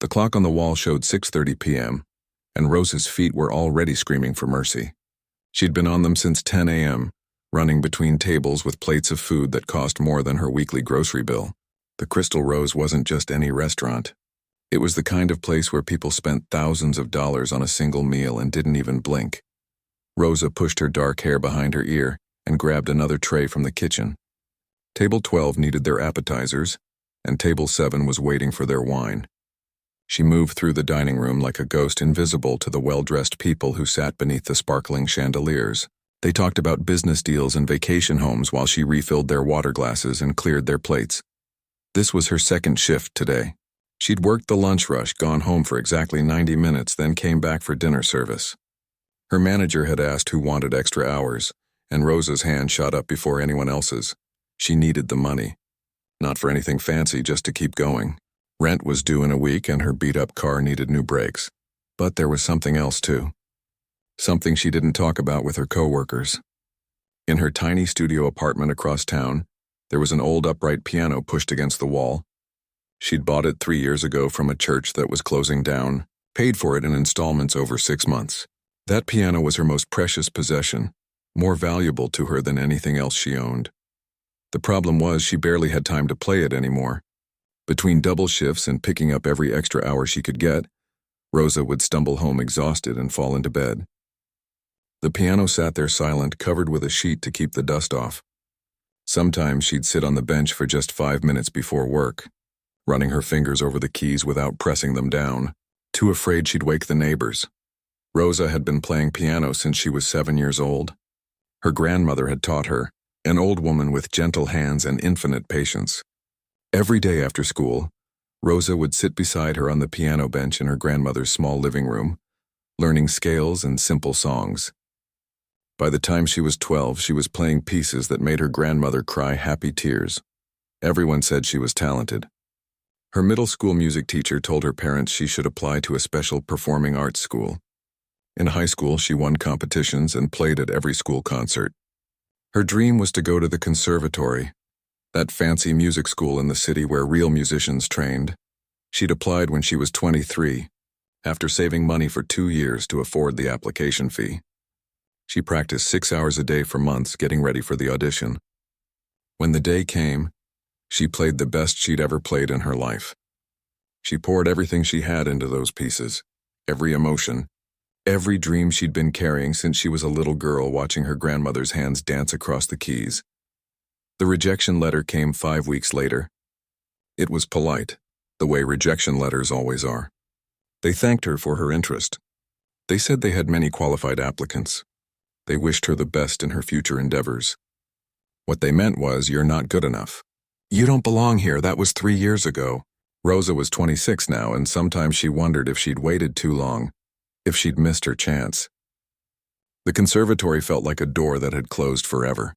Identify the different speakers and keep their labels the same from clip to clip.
Speaker 1: The clock on the wall showed 6:30 p.m., and Rosa's feet were already screaming for mercy. She'd been on them since 10 a.m., running between tables with plates of food that cost more than her weekly grocery bill. The Crystal Rose wasn't just any restaurant. It was the kind of place where people spent thousands of dollars on a single meal and didn't even blink. Rosa pushed her dark hair behind her ear and grabbed another tray from the kitchen. Table 12 needed their appetizers, and Table 7 was waiting for their wine. She moved through the dining room like a ghost, invisible to the well-dressed people who sat beneath the sparkling chandeliers. They talked about business deals and vacation homes while she refilled their water glasses and cleared their plates. This was her second shift today. She'd worked the lunch rush, gone home for exactly 90 minutes, then came back for dinner service. Her manager had asked who wanted extra hours, and Rosa's hand shot up before anyone else's. She needed the money. Not for anything fancy, just to keep going. Rent was due in a week and her beat-up car needed new brakes. But there was something else too. Something she didn't talk about with her coworkers. In her tiny studio apartment across town, there was an old upright piano pushed against the wall. She'd bought it 3 years ago from a church that was closing down, paid for it in installments over 6 months. That piano was her most precious possession, more valuable to her than anything else she owned. The problem was she barely had time to play it anymore. Between double shifts and picking up every extra hour she could get, Rosa would stumble home exhausted and fall into bed. The piano sat there silent, covered with a sheet to keep the dust off. Sometimes she'd sit on the bench for just 5 minutes before work, running her fingers over the keys without pressing them down, too afraid she'd wake the neighbors. Rosa had been playing piano since she was 7 years old. Her grandmother had taught her, an old woman with gentle hands and infinite patience. Every day after school, Rosa would sit beside her on the piano bench in her grandmother's small living room, learning scales and simple songs. By the time she was 12, she was playing pieces that made her grandmother cry happy tears. Everyone said she was talented. Her middle school music teacher told her parents she should apply to a special performing arts school. In high school, she won competitions and played at every school concert. Her dream was to go to the conservatory, that fancy music school in the city where real musicians trained. She'd applied when she was 23, after saving money for 2 years to afford the application fee. She practiced 6 hours a day for months, getting ready for the audition. When the day came, she played the best she'd ever played in her life. She poured everything she had into those pieces, every emotion, every dream she'd been carrying since she was a little girl watching her grandmother's hands dance across the keys. The rejection letter came 5 weeks later. It was polite, the way rejection letters always are. They thanked her for her interest. They said they had many qualified applicants. They wished her the best in her future endeavors. What they meant was, you're not good enough. You don't belong here, that was 3 years ago. Rosa was 26 now, and sometimes she wondered if she'd waited too long, if she'd missed her chance. The conservatory felt like a door that had closed forever.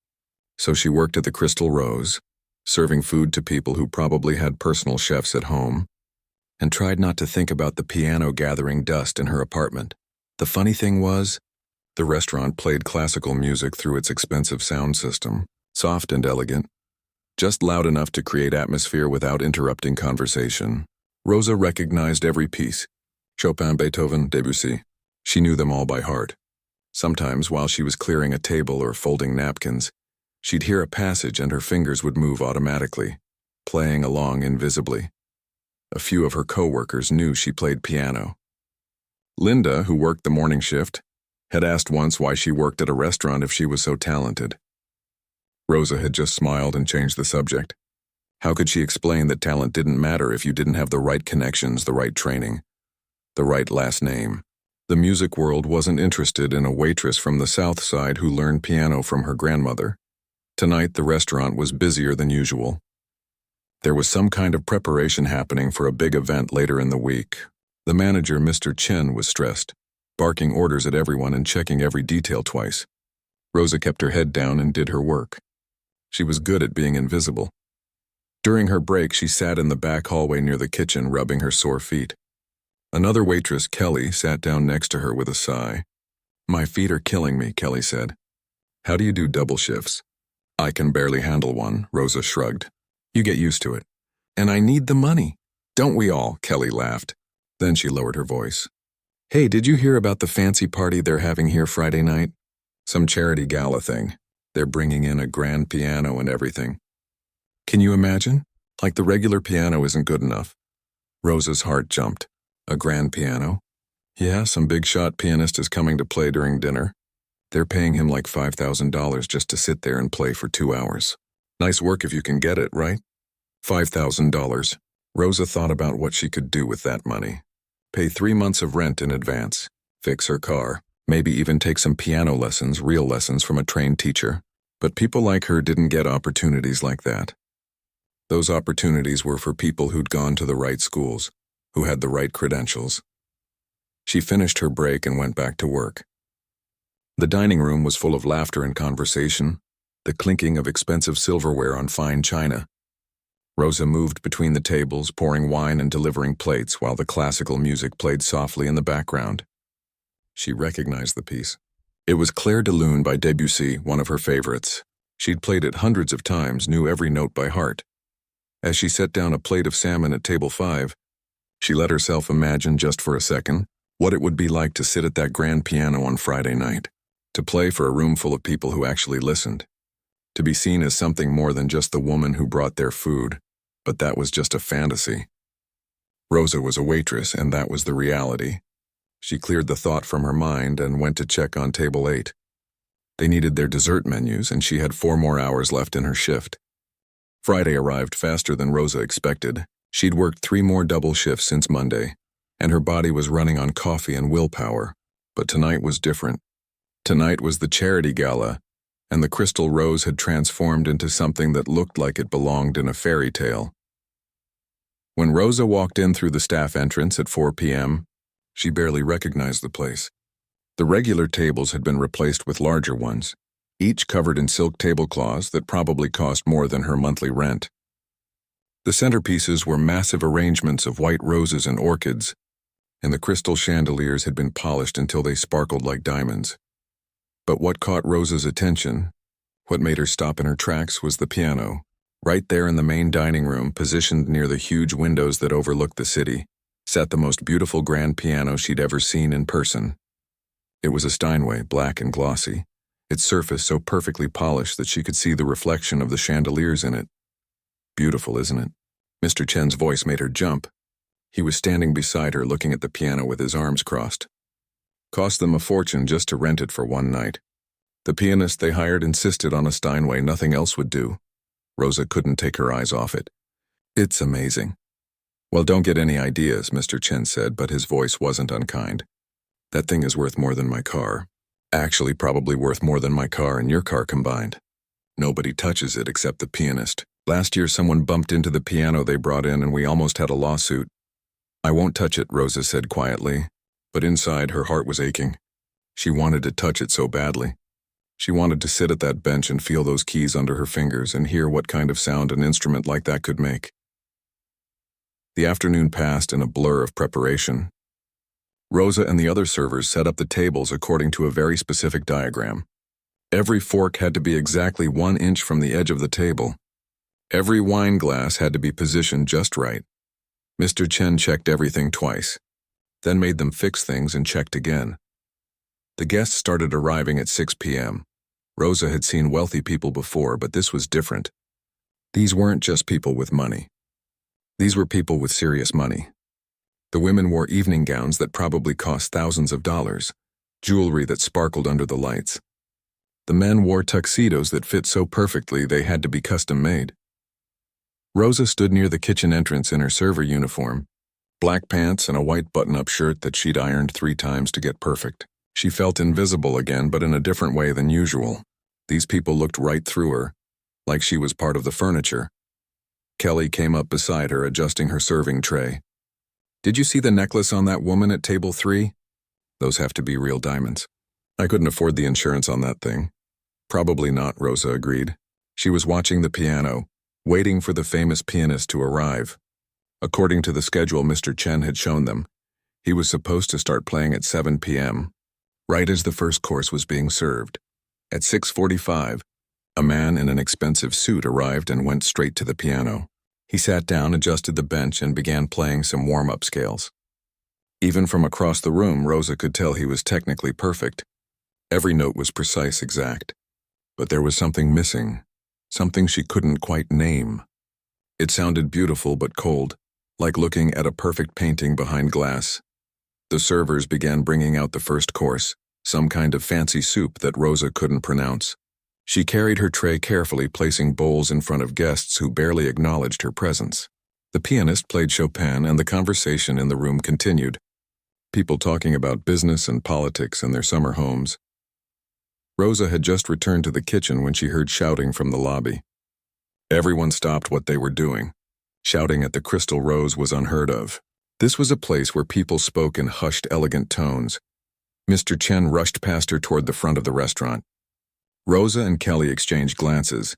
Speaker 1: So she worked at the Crystal Rose, serving food to people who probably had personal chefs at home, and tried not to think about the piano gathering dust in her apartment. The funny thing was, the restaurant played classical music through its expensive sound system, soft and elegant, just loud enough to create atmosphere without interrupting conversation. Rosa recognized every piece. Chopin, Beethoven, Debussy. She knew them all by heart. Sometimes, while she was clearing a table or folding napkins, she'd hear a passage and her fingers would move automatically, playing along invisibly. A few of her coworkers knew she played piano. Linda, who worked the morning shift, had asked once why she worked at a restaurant if she was so talented. Rosa had just smiled and changed the subject. How could she explain that talent didn't matter if you didn't have the right connections, the right training, the right last name? The music world wasn't interested in a waitress from the South Side who learned piano from her grandmother. Tonight, the restaurant was busier than usual. There was some kind of preparation happening for a big event later in the week. The manager, Mr. Chen, was stressed, barking orders at everyone and checking every detail twice. Rosa kept her head down and did her work. She was good at being invisible. During her break, she sat in the back hallway near the kitchen, rubbing her sore feet. Another waitress, Kelly, sat down next to her with a sigh. "My feet are killing me," Kelly said. "How do you do double shifts?" "I can barely handle one," Rosa shrugged. "You get used to it." "And I need the money." "Don't we all?" Kelly laughed. Then she lowered her voice. Hey, did you hear about the fancy party they're having here Friday night? Some charity gala thing. They're bringing in a grand piano and everything. Can you imagine? Like the regular piano isn't good enough. Rosa's heart jumped. A grand piano? Yeah, some big-shot pianist is coming to play during dinner. They're paying him like $5,000 just to sit there and play for 2 hours. Nice work if you can get it, right? $5,000. Rosa thought about what she could do with that money. Pay 3 months of rent in advance, fix her car, maybe even take some piano lessons, real lessons from a trained teacher. But people like her didn't get opportunities like that. Those opportunities were for people who'd gone to the right schools, who had the right credentials. She finished her break and went back to work. The dining room was full of laughter and conversation, the clinking of expensive silverware on fine china. Rosa moved between the tables, pouring wine and delivering plates while the classical music played softly in the background. She recognized the piece. It was Clair de Lune by Debussy, one of her favorites. She'd played it hundreds of times, knew every note by heart. As she set down a plate of salmon at table 5, she let herself imagine just for a second what it would be like to sit at that grand piano on Friday night, to play for a room full of people who actually listened, to be seen as something more than just the woman who brought their food, but that was just a fantasy. Rosa was a waitress, and that was the reality. She cleared the thought from her mind and went to check on table 8. They needed their dessert menus, and she had 4 more hours left in her shift. Friday arrived faster than Rosa expected. She'd worked 3 more double shifts since Monday, and her body was running on coffee and willpower. But tonight was different. Tonight was the charity gala, and the crystal rose had transformed into something that looked like it belonged in a fairy tale. When Rosa walked in through the staff entrance at 4 p.m., she barely recognized the place. The regular tables had been replaced with larger ones, each covered in silk tablecloths that probably cost more than her monthly rent. The centerpieces were massive arrangements of white roses and orchids, and the crystal chandeliers had been polished until they sparkled like diamonds. But what caught Rosa's attention, what made her stop in her tracks, was the piano. Right there in the main dining room, positioned near the huge windows that overlooked the city, sat the most beautiful grand piano she'd ever seen in person. It was a Steinway, black and glossy, its surface so perfectly polished that she could see the reflection of the chandeliers in it. Beautiful, isn't it? Mr. Chen's voice made her jump. He was standing beside her, looking at the piano with his arms crossed. Cost them a fortune just to rent it for one night. The pianist they hired insisted on a Steinway, nothing else would do. Rosa couldn't take her eyes off it. It's amazing. Well, don't get any ideas, Mr. Chen said, but his voice wasn't unkind. That thing is worth more than my car. Actually, probably worth more than my car and your car combined. Nobody touches it except the pianist. Last year, someone bumped into the piano they brought in and we almost had a lawsuit. I won't touch it, Rosa said quietly, but inside her heart was aching. She wanted to touch it so badly. She wanted to sit at that bench and feel those keys under her fingers and hear what kind of sound an instrument like that could make. The afternoon passed in a blur of preparation. Rosa and the other servers set up the tables according to a very specific diagram. Every fork had to be exactly 1 inch from the edge of the table. Every wine glass had to be positioned just right. Mr. Chen checked everything twice, then made them fix things and checked again. The guests started arriving at 6 p.m. Rosa had seen wealthy people before, but this was different. These weren't just people with money. These were people with serious money. The women wore evening gowns that probably cost thousands of dollars, jewelry that sparkled under the lights. The men wore tuxedos that fit so perfectly they had to be custom-made. Rosa stood near the kitchen entrance in her server uniform, black pants and a white button-up shirt that she'd ironed 3 times to get perfect. She felt invisible again, but in a different way than usual. These people looked right through her, like she was part of the furniture. Kelly came up beside her, adjusting her serving tray. Did you see the necklace on that woman at table 3? Those have to be real diamonds. I couldn't afford the insurance on that thing. Probably not, Rosa agreed. She was watching the piano, waiting for the famous pianist to arrive. According to the schedule Mr. Chen had shown them, he was supposed to start playing at 7 p.m., right as the first course was being served. At 6:45, a man in an expensive suit arrived and went straight to the piano. He sat down, adjusted the bench, and began playing some warm-up scales. Even from across the room, Rosa could tell he was technically perfect. Every note was precise, exact. But there was something missing, something she couldn't quite name. It sounded beautiful but cold, like looking at a perfect painting behind glass. The servers began bringing out the first course, some kind of fancy soup that Rosa couldn't pronounce. She carried her tray carefully, placing bowls in front of guests who barely acknowledged her presence. The pianist played Chopin, and the conversation in the room continued. People talking about business and politics in their summer homes. Rosa had just returned to the kitchen when she heard shouting from the lobby. Everyone stopped what they were doing. Shouting at the Crystal Rose was unheard of. This was a place where people spoke in hushed, elegant tones. Mr. Chen rushed past her toward the front of the restaurant. Rosa and Kelly exchanged glances,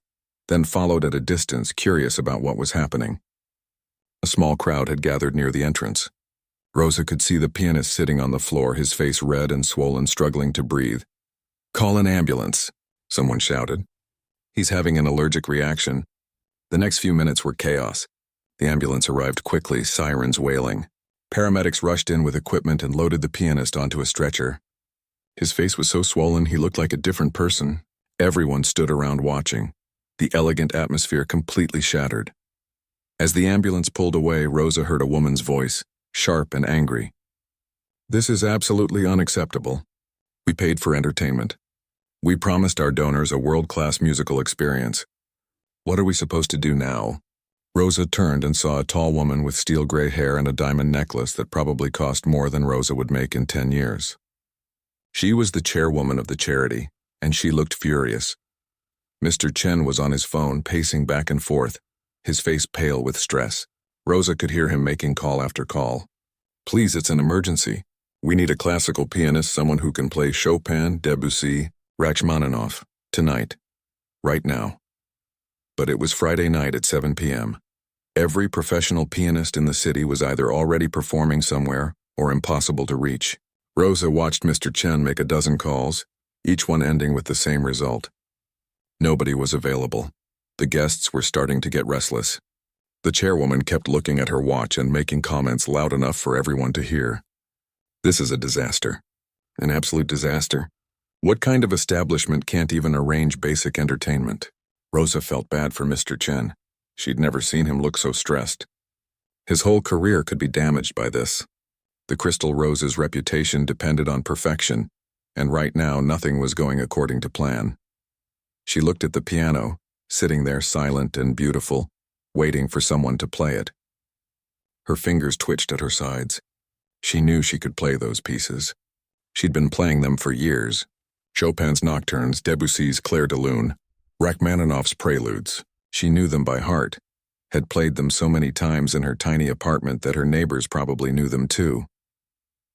Speaker 1: then followed at a distance, curious about what was happening. A small crowd had gathered near the entrance. Rosa could see the pianist sitting on the floor, his face red and swollen, struggling to breathe. "Call an ambulance," someone shouted. "He's having an allergic reaction." The next few minutes were chaos. The ambulance arrived quickly, sirens wailing. Paramedics rushed in with equipment and loaded the pianist onto a stretcher. His face was so swollen he looked like a different person. Everyone stood around watching, the elegant atmosphere completely shattered. As the ambulance pulled away, Rosa heard a woman's voice, sharp and angry. "This is absolutely unacceptable. We paid for entertainment. We promised our donors a world-class musical experience. What are we supposed to do now?" Rosa turned and saw a tall woman with steel gray hair and a diamond necklace that probably cost more than Rosa would make in 10 years. She was the chairwoman of the charity, and she looked furious. Mr. Chen was on his phone, pacing back and forth, his face pale with stress. Rosa could hear him making call after call. "Please, it's an emergency. We need a classical pianist, someone who can play Chopin, Debussy, Rachmaninoff, tonight. Right now." But it was Friday night at 7 p.m. Every professional pianist in the city was either already performing somewhere or impossible to reach. Rosa watched Mr. Chen make a dozen calls, each one ending with the same result. Nobody was available. The guests were starting to get restless. The chairwoman kept looking at her watch and making comments loud enough for everyone to hear. "This is a disaster. An absolute disaster. What kind of establishment can't even arrange basic entertainment?" Rosa felt bad for Mr. Chen. She'd never seen him look so stressed. His whole career could be damaged by this. The Crystal Rose's reputation depended on perfection, and right now nothing was going according to plan. She looked at the piano, sitting there silent and beautiful, waiting for someone to play it. Her fingers twitched at her sides. She knew she could play those pieces. She'd been playing them for years. Chopin's Nocturnes, Debussy's Clair de Lune, Rachmaninoff's Preludes. She knew them by heart, had played them so many times in her tiny apartment that her neighbors probably knew them too.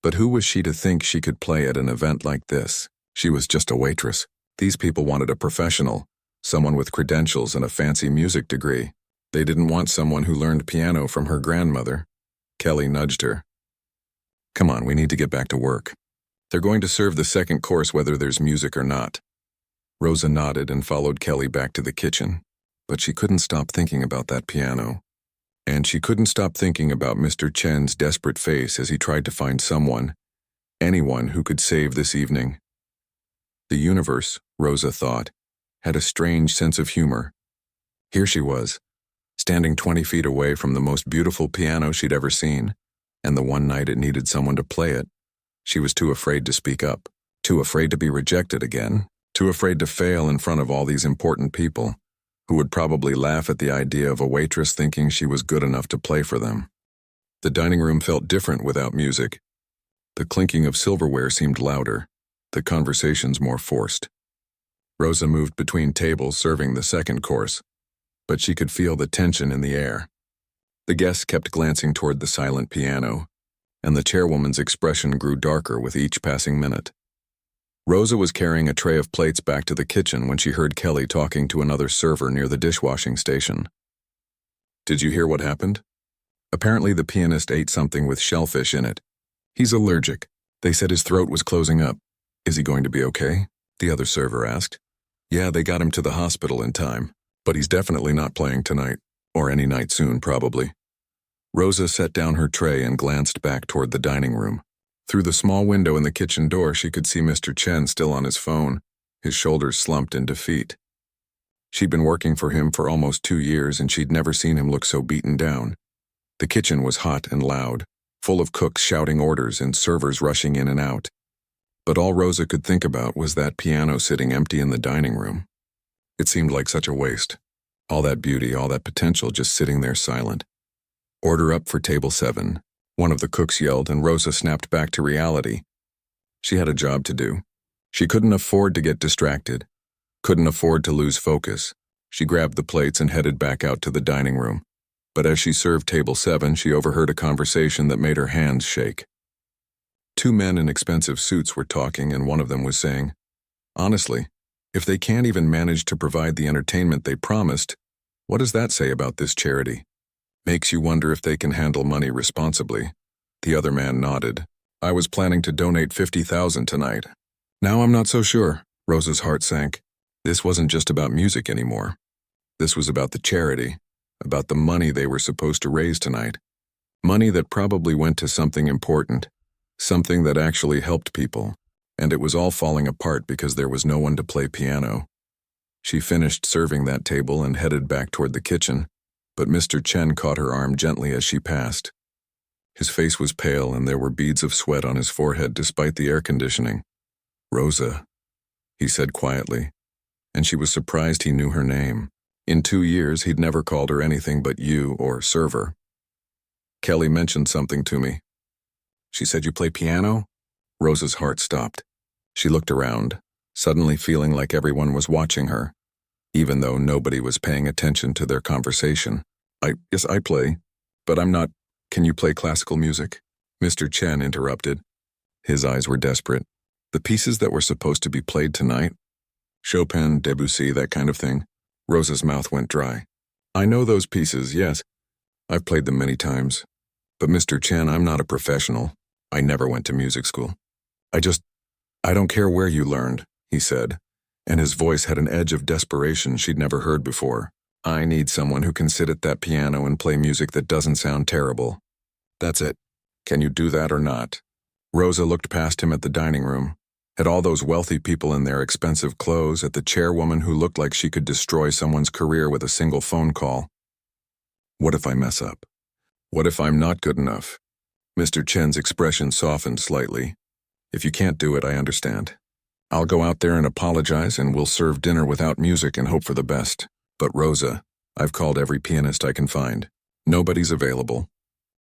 Speaker 1: But who was she to think she could play at an event like this? She was just a waitress. These people wanted a professional, someone with credentials and a fancy music degree. They didn't want someone who learned piano from her grandmother. Kelly nudged her. "Come on, we need to get back to work. They're going to serve the second course whether there's music or not." Rosa nodded and followed Kelly back to the kitchen, but she couldn't stop thinking about that piano. And she couldn't stop thinking about Mr. Chen's desperate face as he tried to find someone, anyone who could save this evening. The universe, Rosa thought, had a strange sense of humor. Here she was, standing 20 feet away from the most beautiful piano she'd ever seen, and the one night it needed someone to play it, she was too afraid to speak up, too afraid to be rejected again, too afraid to fail in front of all these important people, who would probably laugh at the idea of a waitress thinking she was good enough to play for them. The dining room felt different without music. The clinking of silverware seemed louder, the conversations more forced. Rosa moved between tables serving the second course, but she could feel the tension in the air. The guests kept glancing toward the silent piano, and the chairwoman's expression grew darker with each passing minute. Rosa was carrying a tray of plates back to the kitchen when she heard Kelly talking to another server near the dishwashing station. "Did you hear what happened? Apparently the pianist ate something with shellfish in it. He's allergic. They said his throat was closing up. Is he going to be okay?" the other server asked. "Yeah, they got him to the hospital in time, but he's definitely not playing tonight, or any night soon probably." Rosa set down her tray and glanced back toward the dining room. Through the small window in the kitchen door, she could see Mr. Chen still on his phone, his shoulders slumped in defeat. She'd been working for him for almost 2 years, and she'd never seen him look so beaten down. The kitchen was hot and loud, full of cooks shouting orders and servers rushing in and out. But all Rosa could think about was that piano sitting empty in the dining room. It seemed like such a waste. All that beauty, all that potential just sitting there silent. "Order up for table 7. One of the cooks yelled, and Rosa snapped back to reality. She had a job to do. She couldn't afford to get distracted, couldn't afford to lose focus. She grabbed the plates and headed back out to the dining room. But as she served table 7, she overheard a conversation that made her hands shake. 2 men in expensive suits were talking, and one of them was saying, "Honestly, if they can't even manage to provide the entertainment they promised, what does that say about this charity? Makes you wonder if they can handle money responsibly." The other man nodded. "I was planning to donate 50,000 tonight. Now I'm not so sure." Rosa's heart sank. This wasn't just about music anymore. This was about the charity, about the money they were supposed to raise tonight. Money that probably went to something important, something that actually helped people, and it was all falling apart because there was no one to play piano. She finished serving that table and headed back toward the kitchen, but Mr. Chen caught her arm gently as she passed. His face was pale, and there were beads of sweat on his forehead despite the air conditioning. "Rosa," he said quietly, and she was surprised he knew her name. In 2 years, he'd never called her anything but you or server. "Kelly mentioned something to me." "She said you play piano?" Rosa's heart stopped. She looked around, suddenly feeling like everyone was watching her, even though nobody was paying attention to their conversation. Yes, I play, but I'm not. Can you play classical music?" Mr. Chen interrupted. His eyes were desperate. "The pieces that were supposed to be played tonight? Chopin, Debussy, that kind of thing?" Rosa's mouth went dry. "I know those pieces, yes. I've played them many times. But Mr. Chen, I'm not a professional. I never went to music school. I don't care where you learned," he said, and his voice had an edge of desperation she'd never heard before. "I need someone who can sit at that piano and play music that doesn't sound terrible. That's it. Can you do that or not?" Rosa looked past him at the dining room, at all those wealthy people in their expensive clothes, at the chairwoman who looked like she could destroy someone's career with a single phone call. What if I mess up? What if I'm not good enough? Mr. Chen's expression softened slightly. "If you can't do it, I understand. I'll go out there and apologize, and we'll serve dinner without music and hope for the best. But Rosa, I've called every pianist I can find. Nobody's available.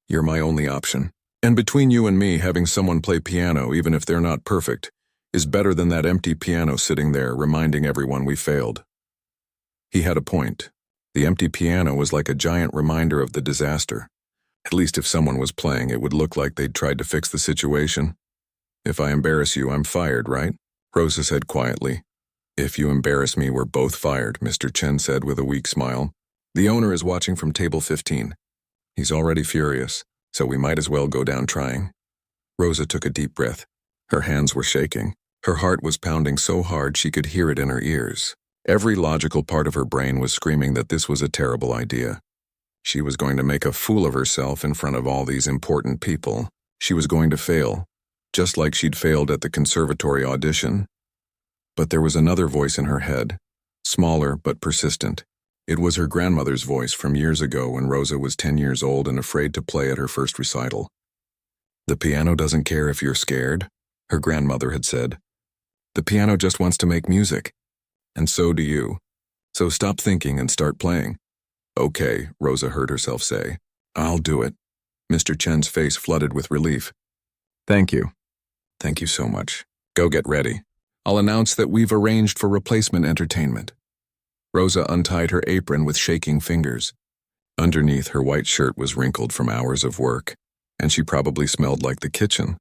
Speaker 1: You're my only option. And between you and me, having someone play piano, even if they're not perfect, is better than that empty piano sitting there reminding everyone we failed." He had a point. The empty piano was like a giant reminder of the disaster. At least if someone was playing, it would look like they'd tried to fix the situation. "If I embarrass you, I'm fired, right?" Rosa said quietly. "If you embarrass me, we're both fired," Mr. Chen said with a weak smile. "The owner is watching from table 15. He's already furious, so we might as well go down trying." Rosa took a deep breath. Her hands were shaking. Her heart was pounding so hard she could hear it in her ears. Every logical part of her brain was screaming that this was a terrible idea. She was going to make a fool of herself in front of all these important people. She was going to fail, just like she'd failed at the conservatory audition. But there was another voice in her head, smaller but persistent. It was her grandmother's voice from years ago when Rosa was 10 years old and afraid to play at her first recital. "The piano doesn't care if you're scared," her grandmother had said. "The piano just wants to make music. And so do you. So stop thinking and start playing." "Okay," Rosa heard herself say. "I'll do it." Mr. Chen's face flooded with relief. "Thank you. Thank you so much. Go get ready. I'll announce that we've arranged for replacement entertainment." Rosa untied her apron with shaking fingers. Underneath, her white shirt was wrinkled from hours of work, and she probably smelled like the kitchen.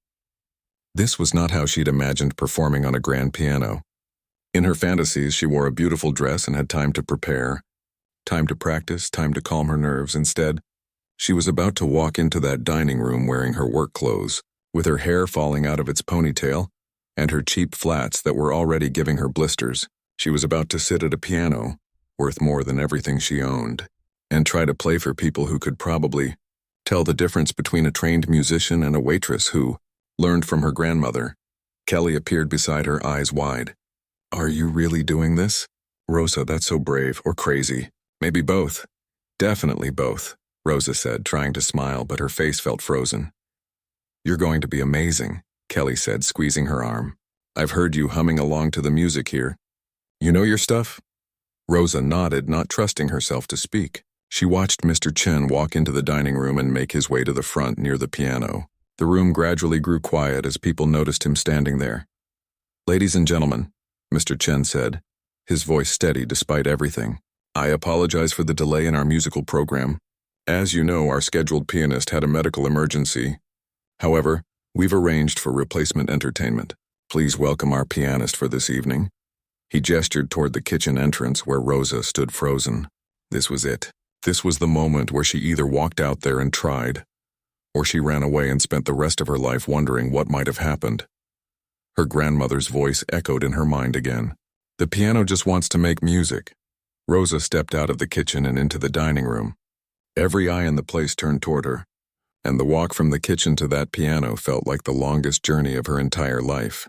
Speaker 1: This was not how she'd imagined performing on a grand piano. In her fantasies, she wore a beautiful dress and had time to prepare, time to practice, time to calm her nerves. Instead, she was about to walk into that dining room wearing her work clothes, with her hair falling out of its ponytail, and her cheap flats that were already giving her blisters. She was about to sit at a piano, worth more than everything she owned, and try to play for people who could probably tell the difference between a trained musician and a waitress who learned from her grandmother. Kelly appeared beside her, eyes wide. Are you really doing this? Rosa, that's so brave, or crazy. Maybe both. Definitely both, Rosa said, trying to smile, but her face felt frozen. You're going to be amazing, Kelly said, squeezing her arm. I've heard you humming along to the music here. You know your stuff? Rosa nodded, not trusting herself to speak. She watched Mr. Chen walk into the dining room and make his way to the front near the piano. The room gradually grew quiet as people noticed him standing there. Ladies and gentlemen, Mr. Chen said, his voice steady despite everything. I apologize for the delay in our musical program. As you know, our scheduled pianist had a medical emergency. However, we've arranged for replacement entertainment. Please welcome our pianist for this evening. He gestured toward the kitchen entrance where Rosa stood frozen. This was it. This was the moment where she either walked out there and tried, or she ran away and spent the rest of her life wondering what might have happened. Her grandmother's voice echoed in her mind again. The piano just wants to make music. Rosa stepped out of the kitchen and into the dining room. Every eye in the place turned toward her, and the walk from the kitchen to that piano felt like the longest journey of her entire life.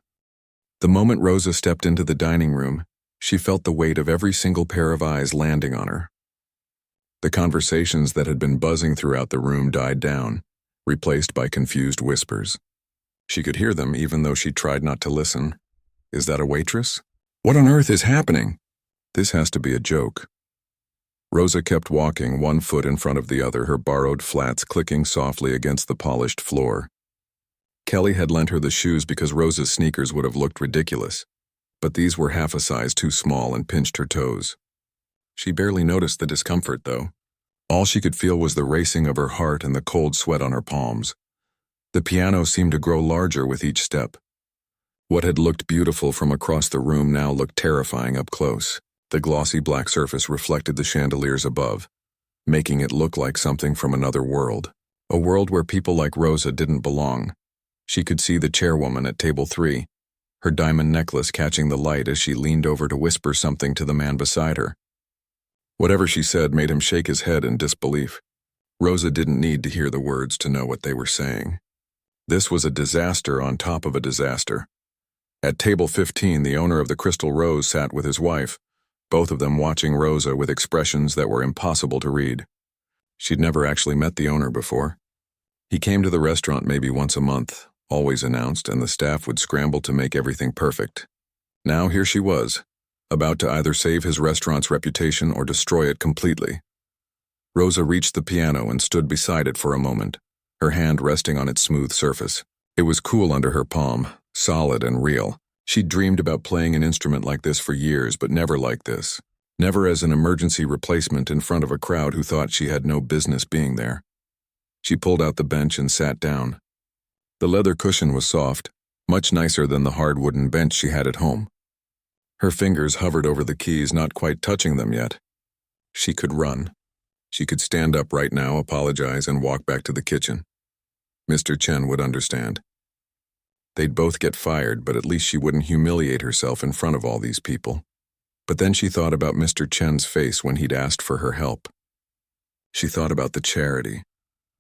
Speaker 1: The moment Rosa stepped into the dining room, she felt the weight of every single pair of eyes landing on her. The conversations that had been buzzing throughout the room died down, replaced by confused whispers. She could hear them even though she tried not to listen. Is that a waitress? What on earth is happening? This has to be a joke. Rosa kept walking, one foot in front of the other, her borrowed flats clicking softly against the polished floor. Kelly had lent her the shoes because Rosa's sneakers would have looked ridiculous, but these were half a size too small and pinched her toes. She barely noticed the discomfort, though. All she could feel was the racing of her heart and the cold sweat on her palms. The piano seemed to grow larger with each step. What had looked beautiful from across the room now looked terrifying up close. The glossy black surface reflected the chandeliers above, making it look like something from another world. A world where people like Rosa didn't belong. She could see the chairwoman at table 3, her diamond necklace catching the light as she leaned over to whisper something to the man beside her. Whatever she said made him shake his head in disbelief. Rosa didn't need to hear the words to know what they were saying. This was a disaster on top of a disaster. At table 15, the owner of the Crystal Rose sat with his wife, both of them watching Rosa with expressions that were impossible to read. She'd never actually met the owner before. He came to the restaurant maybe once a month, always announced, and the staff would scramble to make everything perfect. Now here she was, about to either save his restaurant's reputation or destroy it completely. Rosa reached the piano and stood beside it for a moment, her hand resting on its smooth surface. It was cool under her palm, solid and real. She'd dreamed about playing an instrument like this for years, but never like this. Never as an emergency replacement in front of a crowd who thought she had no business being there. She pulled out the bench and sat down. The leather cushion was soft, much nicer than the hard wooden bench she had at home. Her fingers hovered over the keys, not quite touching them yet. She could run. She could stand up right now, apologize, and walk back to the kitchen. Mr. Chen would understand. They'd both get fired, but at least she wouldn't humiliate herself in front of all these people. But then she thought about Mr. Chen's face when he'd asked for her help. She thought about the charity,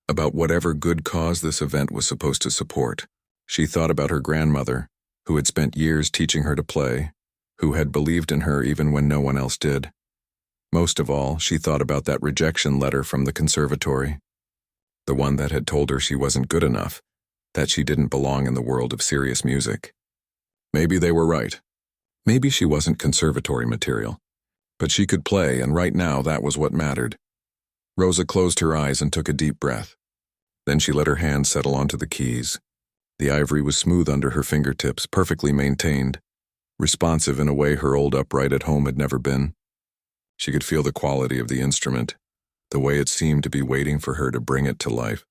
Speaker 1: about whatever good cause this event was supposed to support. She thought about her grandmother, who had spent years teaching her to play, who had believed in her even when no one else did. Most of all, she thought about that rejection letter from the conservatory, the one that had told her she wasn't good enough, that she didn't belong in the world of serious music. Maybe they were right. Maybe she wasn't conservatory material, but she could play, and right now that was what mattered. Rosa closed her eyes and took a deep breath. Then she let her hand settle onto the keys. The ivory was smooth under her fingertips, perfectly maintained, responsive in a way her old upright at home had never been. She could feel the quality of the instrument, the way it seemed to be waiting for her to bring it to life.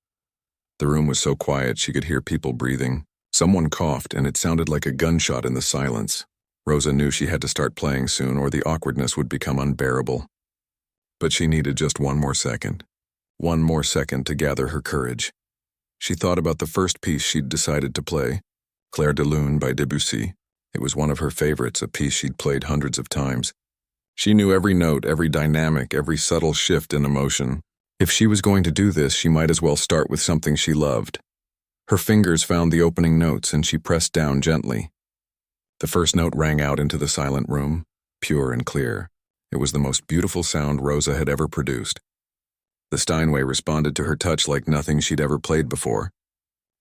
Speaker 1: The room was so quiet she could hear people breathing. Someone coughed, and it sounded like a gunshot in the silence. Rosa knew she had to start playing soon, or the awkwardness would become unbearable. But she needed just one more second to gather her courage. She thought about the first piece she'd decided to play, Clair de Lune by Debussy. It was one of her favorites, a piece she'd played hundreds of times. She knew every note, every dynamic, every subtle shift in emotion. If she was going to do this, she might as well start with something she loved. Her fingers found the opening notes and she pressed down gently. The first note rang out into the silent room, pure and clear. It was the most beautiful sound Rosa had ever produced. The Steinway responded to her touch like nothing she'd ever played before.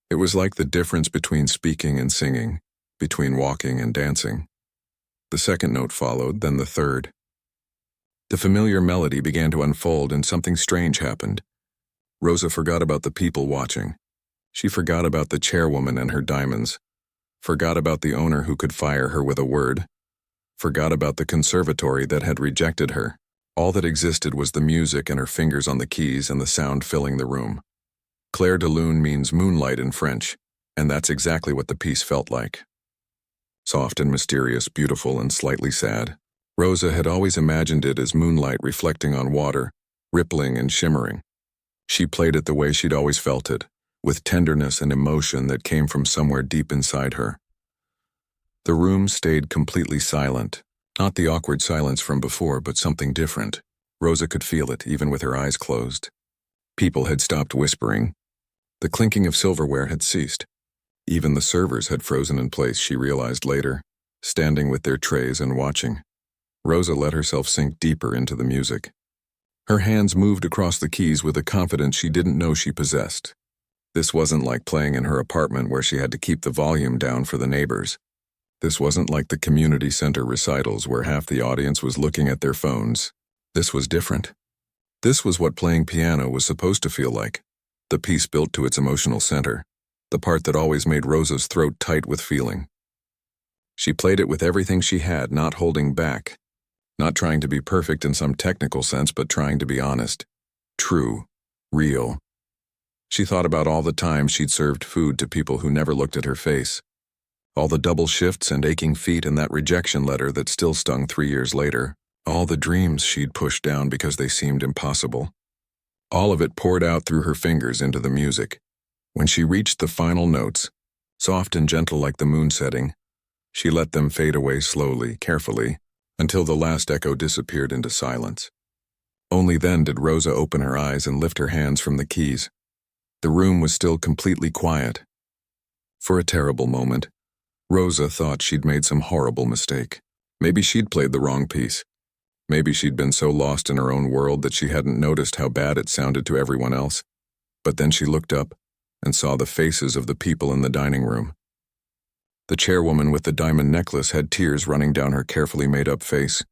Speaker 1: It was like the difference between speaking and singing, between walking and dancing. The second note followed, then the third. The familiar melody began to unfold and something strange happened. Rosa forgot about the people watching. She forgot about the chairwoman and her diamonds, forgot about the owner who could fire her with a word, forgot about the conservatory that had rejected her. All that existed was the music and her fingers on the keys and the sound filling the room. Clair de lune means moonlight in French, and that's exactly what the piece felt like. Soft and mysterious, beautiful and slightly sad. Rosa had always imagined it as moonlight reflecting on water, rippling and shimmering. She played it the way she'd always felt it, with tenderness and emotion that came from somewhere deep inside her. The room stayed completely silent, not the awkward silence from before, but something different. Rosa could feel it, even with her eyes closed. People had stopped whispering. The clinking of silverware had ceased. Even the servers had frozen in place, she realized later, standing with their trays and watching. Rosa let herself sink deeper into the music. Her hands moved across the keys with a confidence she didn't know she possessed. This wasn't like playing in her apartment where she had to keep the volume down for the neighbors. This wasn't like the community center recitals where half the audience was looking at their phones. This was different. This was what playing piano was supposed to feel like. The piece built to its emotional center. The part that always made Rosa's throat tight with feeling. She played it with everything she had, not holding back. Not trying to be perfect in some technical sense, but trying to be honest. True. Real. She thought about all the times she'd served food to people who never looked at her face. All the double shifts and aching feet and that rejection letter that still stung 3 years later. All the dreams she'd pushed down because they seemed impossible. All of it poured out through her fingers into the music. When she reached the final notes, soft and gentle like the moon setting, she let them fade away slowly, carefully, until the last echo disappeared into silence. Only then did Rosa open her eyes and lift her hands from the keys. The room was still completely quiet. For a terrible moment, Rosa thought she'd made some horrible mistake. Maybe she'd played the wrong piece. Maybe she'd been so lost in her own world that she hadn't noticed how bad it sounded to everyone else. But then she looked up and saw the faces of the people in the dining room. The chairwoman with the diamond necklace had tears running down her carefully made-up face.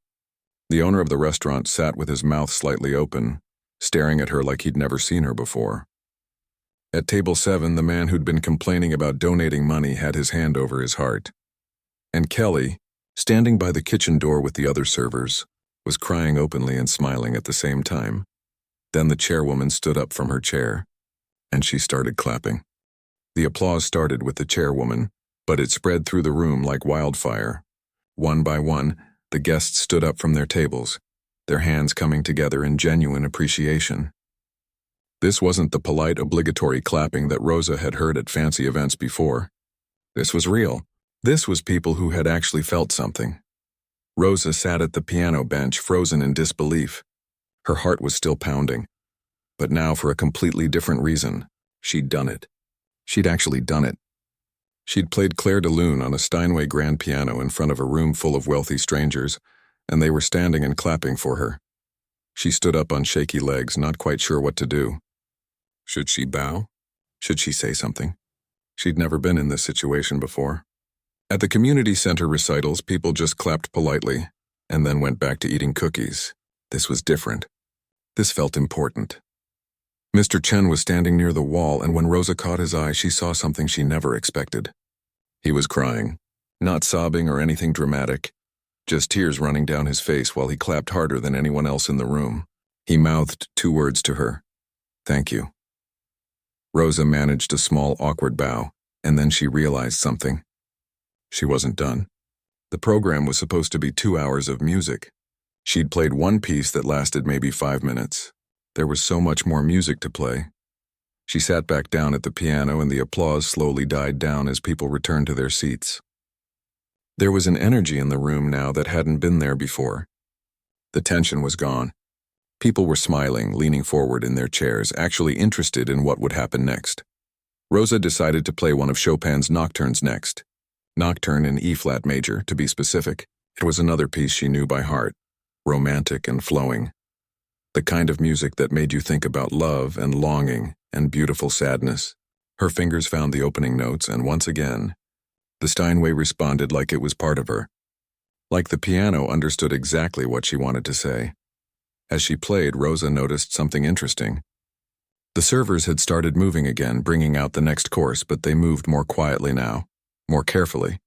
Speaker 1: The owner of the restaurant sat with his mouth slightly open, staring at her like he'd never seen her before. At table 7, the man who'd been complaining about donating money had his hand over his heart. And Kelly, standing by the kitchen door with the other servers, was crying openly and smiling at the same time. Then the chairwoman stood up from her chair, and she started clapping. The applause started with the chairwoman, but it spread through the room like wildfire. One by one, the guests stood up from their tables, their hands coming together in genuine appreciation. This wasn't the polite, obligatory clapping that Rosa had heard at fancy events before. This was real. This was people who had actually felt something. Rosa sat at the piano bench, frozen in disbelief. Her heart was still pounding. But now for a completely different reason. She'd done it. She'd actually done it. She'd played Clair de lune on a Steinway grand piano in front of a room full of wealthy strangers, and they were standing and clapping for her. She stood up on shaky legs, not quite sure what to do. Should she bow? Should she say something? She'd never been in this situation before. At the community center recitals, people just clapped politely, and then went back to eating cookies. This was different. This felt important. Mr. Chen was standing near the wall, and when Rosa caught his eye, she saw something she never expected. He was crying, not sobbing or anything dramatic, just tears running down his face while he clapped harder than anyone else in the room. He mouthed 2 words to her. "Thank you." Rosa managed a small, awkward bow, and then she realized something. She wasn't done. The program was supposed to be 2 hours of music. She'd played one piece that lasted maybe 5 minutes. There was so much more music to play. She sat back down at the piano, and the applause slowly died down as people returned to their seats. There was an energy in the room now that hadn't been there before. The tension was gone. People were smiling, leaning forward in their chairs, actually interested in what would happen next. Rosa decided to play one of Chopin's nocturnes next. Nocturne in E-flat major, to be specific. It was another piece she knew by heart, romantic and flowing. The kind of music that made you think about love and longing and beautiful sadness. Her fingers found the opening notes, and once again, the Steinway responded like it was part of her. Like the piano understood exactly what she wanted to say. As she played, Rosa noticed something interesting. The servers had started moving again, bringing out the next course, but they moved more quietly now, more carefully.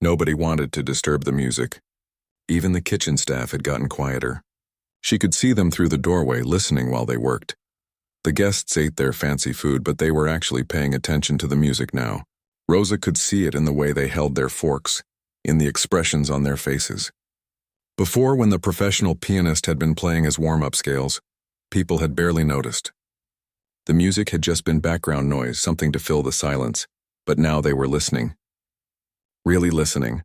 Speaker 1: Nobody wanted to disturb the music. Even the kitchen staff had gotten quieter. She could see them through the doorway, listening while they worked. The guests ate their fancy food, but they were actually paying attention to the music now. Rosa could see it in the way they held their forks, in the expressions on their faces. Before, when the professional pianist had been playing as warm-up scales, people had barely noticed. The music had just been background noise, something to fill the silence, but now they were listening. Really listening.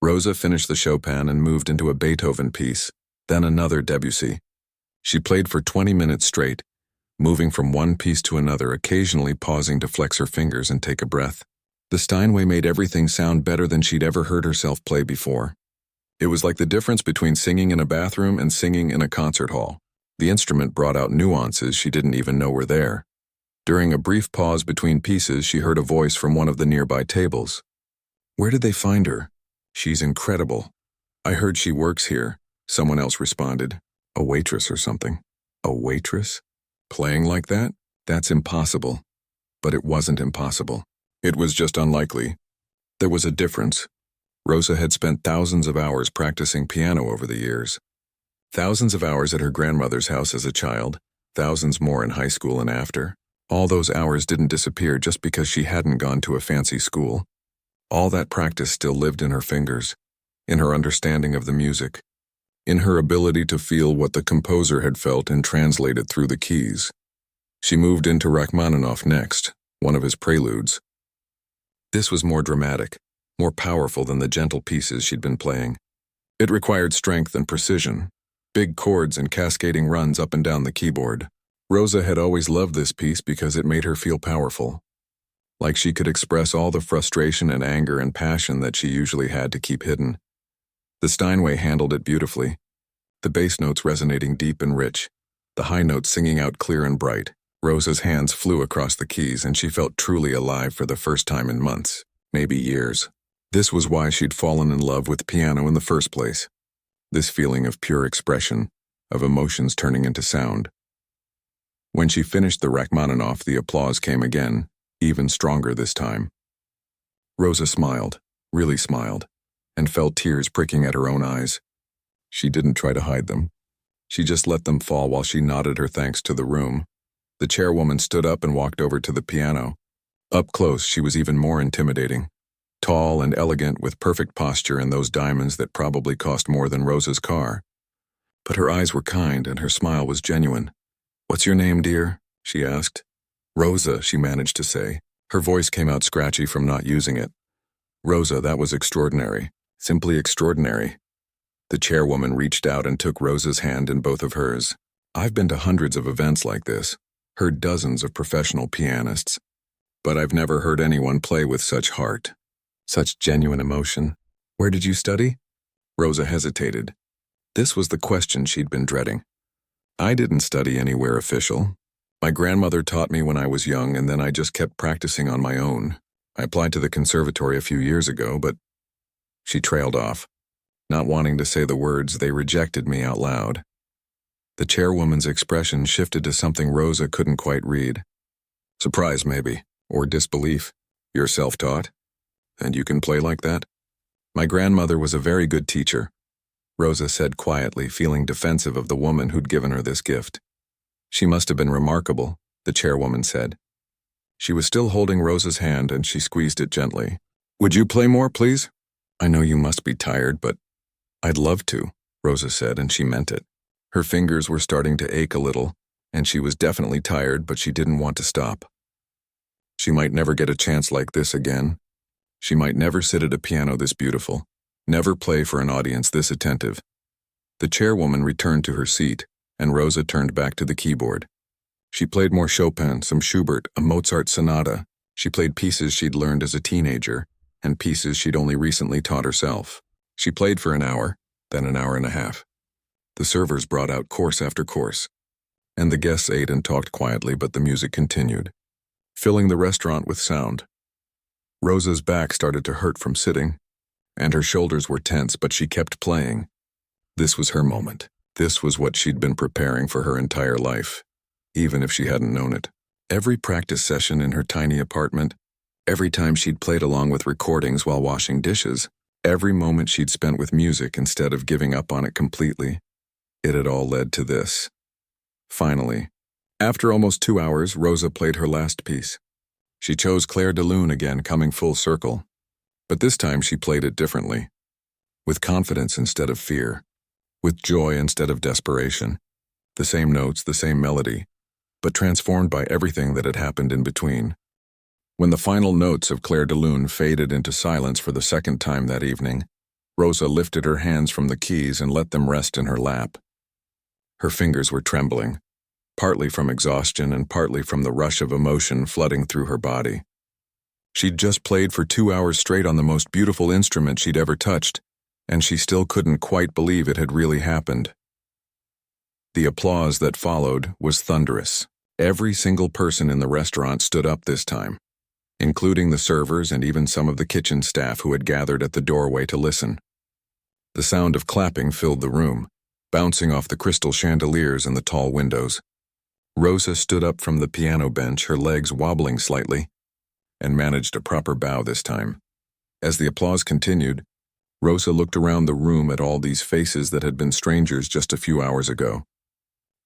Speaker 1: Rosa finished the Chopin and moved into a Beethoven piece, then another Debussy. She played for 20 minutes straight, moving from one piece to another, occasionally pausing to flex her fingers and take a breath. The Steinway made everything sound better than she'd ever heard herself play before. It was like the difference between singing in a bathroom and singing in a concert hall. The instrument brought out nuances she didn't even know were there. During a brief pause between pieces, she heard a voice from one of the nearby tables. "Where did they find her? She's incredible. I heard she works here," someone else responded. "A waitress or something." A waitress? Playing like that? That's impossible. But it wasn't impossible. It was just unlikely. There was a difference. Rosa had spent thousands of hours practicing piano over the years. Thousands of hours at her grandmother's house as a child, thousands more in high school and after. All those hours didn't disappear just because she hadn't gone to a fancy school. All that practice still lived in her fingers, in her understanding of the music, in her ability to feel what the composer had felt and translate it through the keys. She moved into Rachmaninoff next, one of his preludes. This was more dramatic, more powerful than the gentle pieces she'd been playing. It required strength and precision, big chords and cascading runs up and down the keyboard. Rosa had always loved this piece because it made her feel powerful, like she could express all the frustration and anger and passion that she usually had to keep hidden. The Steinway handled it beautifully, the bass notes resonating deep and rich, the high notes singing out clear and bright. Rosa's hands flew across the keys, and she felt truly alive for the first time in months, maybe years. This was why she'd fallen in love with piano in the first place. This feeling of pure expression, of emotions turning into sound. When she finished the Rachmaninoff, the applause came again, even stronger this time. Rosa smiled, really smiled, and felt tears pricking at her own eyes. She didn't try to hide them. She just let them fall while she nodded her thanks to the room. The chairwoman stood up and walked over to the piano. Up close, she was even more intimidating. Tall and elegant, with perfect posture and those diamonds that probably cost more than Rosa's car. But her eyes were kind and her smile was genuine. "What's your name, dear?" she asked. "Rosa," she managed to say. Her voice came out scratchy from not using it. "Rosa, that was extraordinary. Simply extraordinary." The chairwoman reached out and took Rosa's hand in both of hers. "I've been to hundreds of events like this, heard dozens of professional pianists, but I've never heard anyone play with such heart, such genuine emotion. Where did you study?" Rosa hesitated. This was the question she'd been dreading. "I didn't study anywhere official. My grandmother taught me when I was young, and then I just kept practicing on my own. I applied to the conservatory a few years ago, but..." She trailed off, not wanting to say the words "they rejected me" out loud. The chairwoman's expression shifted to something Rosa couldn't quite read. Surprise, maybe, or disbelief. "You're self-taught? And you can play like that?" "My grandmother was a very good teacher," Rosa said quietly, feeling defensive of the woman who'd given her this gift. "She must have been remarkable," the chairwoman said. She was still holding Rosa's hand, and she squeezed it gently. "Would you play more, please? I know you must be tired, but..." "I'd love to," Rosa said, and she meant it. Her fingers were starting to ache a little, and she was definitely tired, but she didn't want to stop. She might never get a chance like this again. She might never sit at a piano this beautiful, never play for an audience this attentive. The chairwoman returned to her seat, and Rosa turned back to the keyboard. She played more Chopin, some Schubert, a Mozart sonata. She played pieces she'd learned as a teenager, and pieces she'd only recently taught herself. She played for an hour, then an hour and a half. The servers brought out course after course, and the guests ate and talked quietly, but the music continued, filling the restaurant with sound. Rosa's back started to hurt from sitting, and her shoulders were tense, but she kept playing. This was her moment. This was what she'd been preparing for her entire life, even if she hadn't known it. Every practice session in her tiny apartment, every time she'd played along with recordings while washing dishes, every moment she'd spent with music instead of giving up on it completely, it had all led to this. Finally, after almost 2 hours, Rosa played her last piece. She chose Clair de Lune again, coming full circle. But this time she played it differently. With confidence instead of fear. With joy instead of desperation. The same notes, the same melody, but transformed by everything that had happened in between. When the final notes of Clair de Lune faded into silence for the second time that evening, Rosa lifted her hands from the keys and let them rest in her lap. Her fingers were trembling, partly from exhaustion and partly from the rush of emotion flooding through her body. She'd just played for 2 hours straight on the most beautiful instrument she'd ever touched, and she still couldn't quite believe it had really happened. The applause that followed was thunderous. Every single person in the restaurant stood up this time, including the servers and even some of the kitchen staff who had gathered at the doorway to listen. The sound of clapping filled the room, bouncing off the crystal chandeliers and the tall windows. Rosa stood up from the piano bench, her legs wobbling slightly, and managed a proper bow this time. As the applause continued, Rosa looked around the room at all these faces that had been strangers just a few hours ago.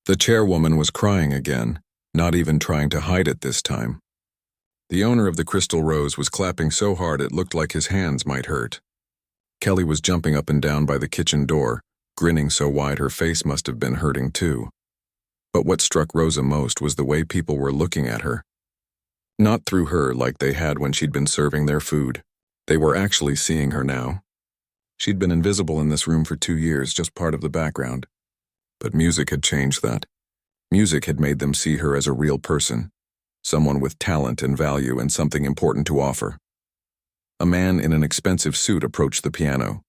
Speaker 1: The chairwoman was crying again, not even trying to hide it this time. The owner of the Crystal Rose was clapping so hard it looked like his hands might hurt. Kelly was jumping up and down by the kitchen door, grinning so wide her face must have been hurting too. But what struck Rosa most was the way people were looking at her. Not through her like they had when she'd been serving their food. They were actually seeing her now. She'd been invisible in this room for 2 years, just part of the background. But music had changed that. Music had made them see her as a real person, someone with talent and value and something important to offer. A man in an expensive suit approached the piano.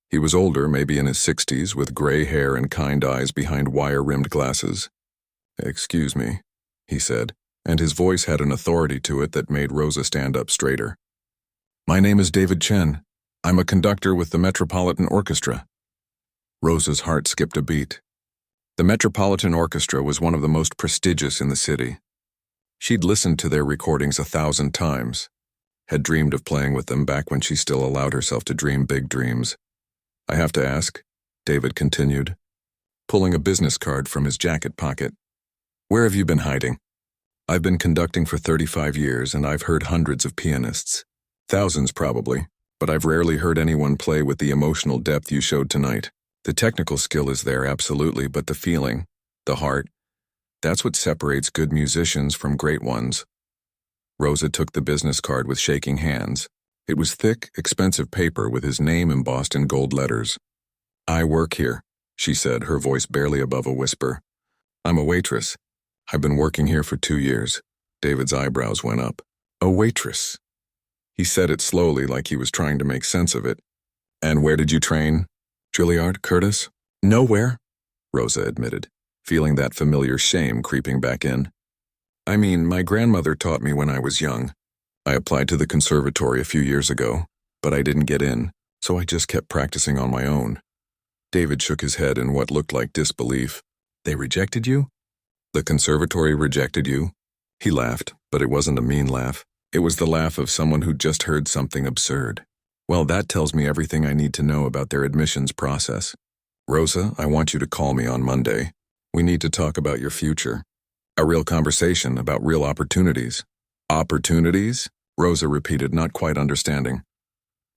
Speaker 1: He was older, maybe in his 60s, with gray hair and kind eyes behind wire-rimmed glasses. "Excuse me," he said, and his voice had an authority to it that made Rosa stand up straighter. "My name is David Chen. I'm a conductor with the Metropolitan Orchestra." Rosa's heart skipped a beat. The Metropolitan Orchestra was one of the most prestigious in the city. She'd listened to their recordings 1,000 times, had dreamed of playing with them back when she still allowed herself to dream big dreams. "I have to ask," David continued, pulling a business card from his jacket pocket. "Where have you been hiding? I've been conducting for 35 years and I've heard hundreds of pianists. Thousands probably, but I've rarely heard anyone play with the emotional depth you showed tonight. The technical skill is there, absolutely, but the feeling, the heart, that's what separates good musicians from great ones." Rosa took the business card with shaking hands. It was thick, expensive paper with his name embossed in gold letters. "I work here," she said, her voice barely above a whisper. "I'm a waitress. I've been working here for 2 years. David's eyebrows went up. "A waitress." He said it slowly, like he was trying to make sense of it. "And where did you train? Juilliard, Curtis?" "Nowhere," Rosa admitted, feeling that familiar shame creeping back in. "I mean, my grandmother taught me when I was young. I applied to the conservatory a few years ago, but I didn't get in, so I just kept practicing on my own." David shook his head in what looked like disbelief. "They rejected you?" "The conservatory rejected you?" He laughed, but it wasn't a mean laugh. It was the laugh of someone who'd just heard something absurd. "Well, that tells me everything I need to know about their admissions process. Rosa, I want you to call me on Monday. We need to talk about your future. A real conversation about real opportunities." "Opportunities?" Rosa repeated, not quite understanding.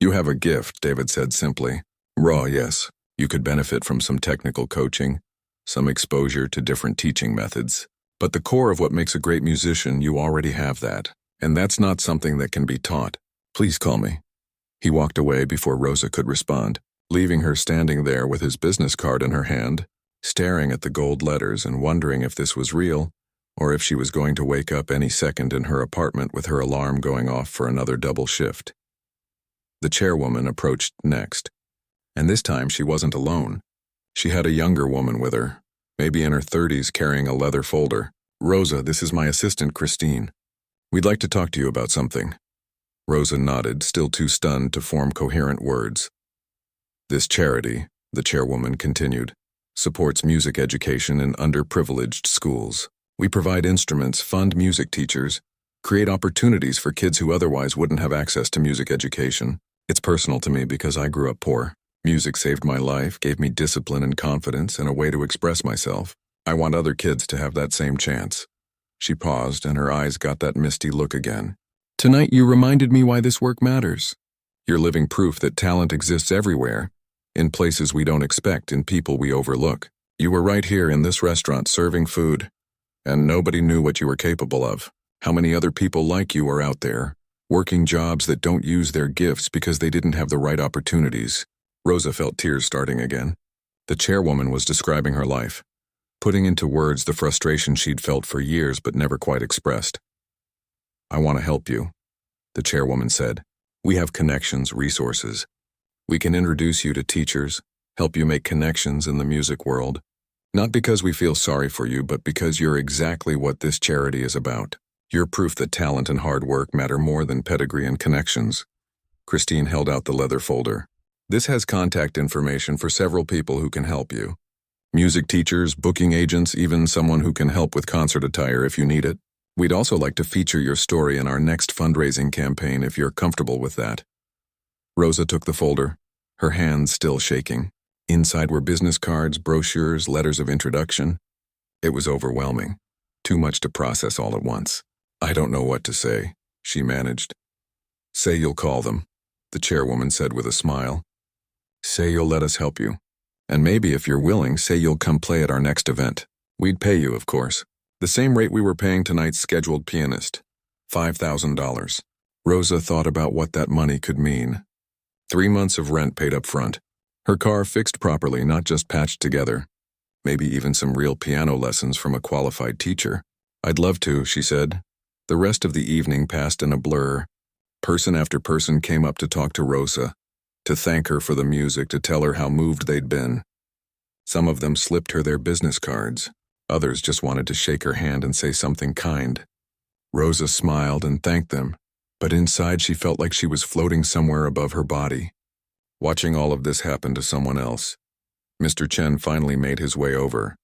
Speaker 1: "You have a gift," David said simply. "Raw, yes. You could benefit from some technical coaching, some exposure to different teaching methods. But the core of what makes a great musician, you already have that. And that's not something that can be taught. Please call me." He walked away before Rosa could respond, leaving her standing there with his business card in her hand, staring at the gold letters and wondering if this was real or if she was going to wake up any second in her apartment with her alarm going off for another double shift. The chairwoman approached next, and this time she wasn't alone. She had a younger woman with her, maybe in her 30s, carrying a leather folder. "Rosa, this is my assistant, Christine. We'd like to talk to you about something." Rosa nodded, still too stunned to form coherent words. "This charity," the chairwoman continued, "supports music education in underprivileged schools. We provide instruments, fund music teachers, create opportunities for kids who otherwise wouldn't have access to music education. It's personal to me because I grew up poor. Music saved my life, gave me discipline and confidence, and a way to express myself. I want other kids to have that same chance." She paused, and her eyes got that misty look again. "Tonight you reminded me why this work matters. You're living proof that talent exists everywhere, in places we don't expect, in people we overlook. You were right here in this restaurant serving food, and nobody knew what you were capable of. How many other people like you are out there, working jobs that don't use their gifts because they didn't have the right opportunities?" Rosa felt tears starting again. The chairwoman was describing her life, putting into words the frustration she'd felt for years but never quite expressed. "I want to help you," the chairwoman said. "We have connections, resources. We can introduce you to teachers, help you make connections in the music world. Not because we feel sorry for you, but because you're exactly what this charity is about. You're proof that talent and hard work matter more than pedigree and connections." Christine held out the leather folder. "This has contact information for several people who can help you. Music teachers, booking agents, even someone who can help with concert attire if you need it. We'd also like to feature your story in our next fundraising campaign if you're comfortable with that." Rosa took the folder, her hands still shaking. Inside were business cards, brochures, letters of introduction. It was overwhelming. Too much to process all at once. "I don't know what to say," she managed. "Say you'll call them," the chairwoman said with a smile. "Say you'll let us help you. And maybe if you're willing, say you'll come play at our next event. We'd pay you, of course. The same rate we were paying tonight's scheduled pianist, $5,000. Rosa thought about what that money could mean. 3 months of rent paid up front. Her car fixed properly, not just patched together. Maybe even some real piano lessons from a qualified teacher. "I'd love to," she said. The rest of the evening passed in a blur. Person after person came up to talk to Rosa, to thank her for the music, to tell her how moved they'd been. Some of them slipped her their business cards. Others just wanted to shake her hand and say something kind. Rosa smiled and thanked them, but inside she felt like she was floating somewhere above her body, watching all of this happen to someone else. Mr. Chen finally made his way over,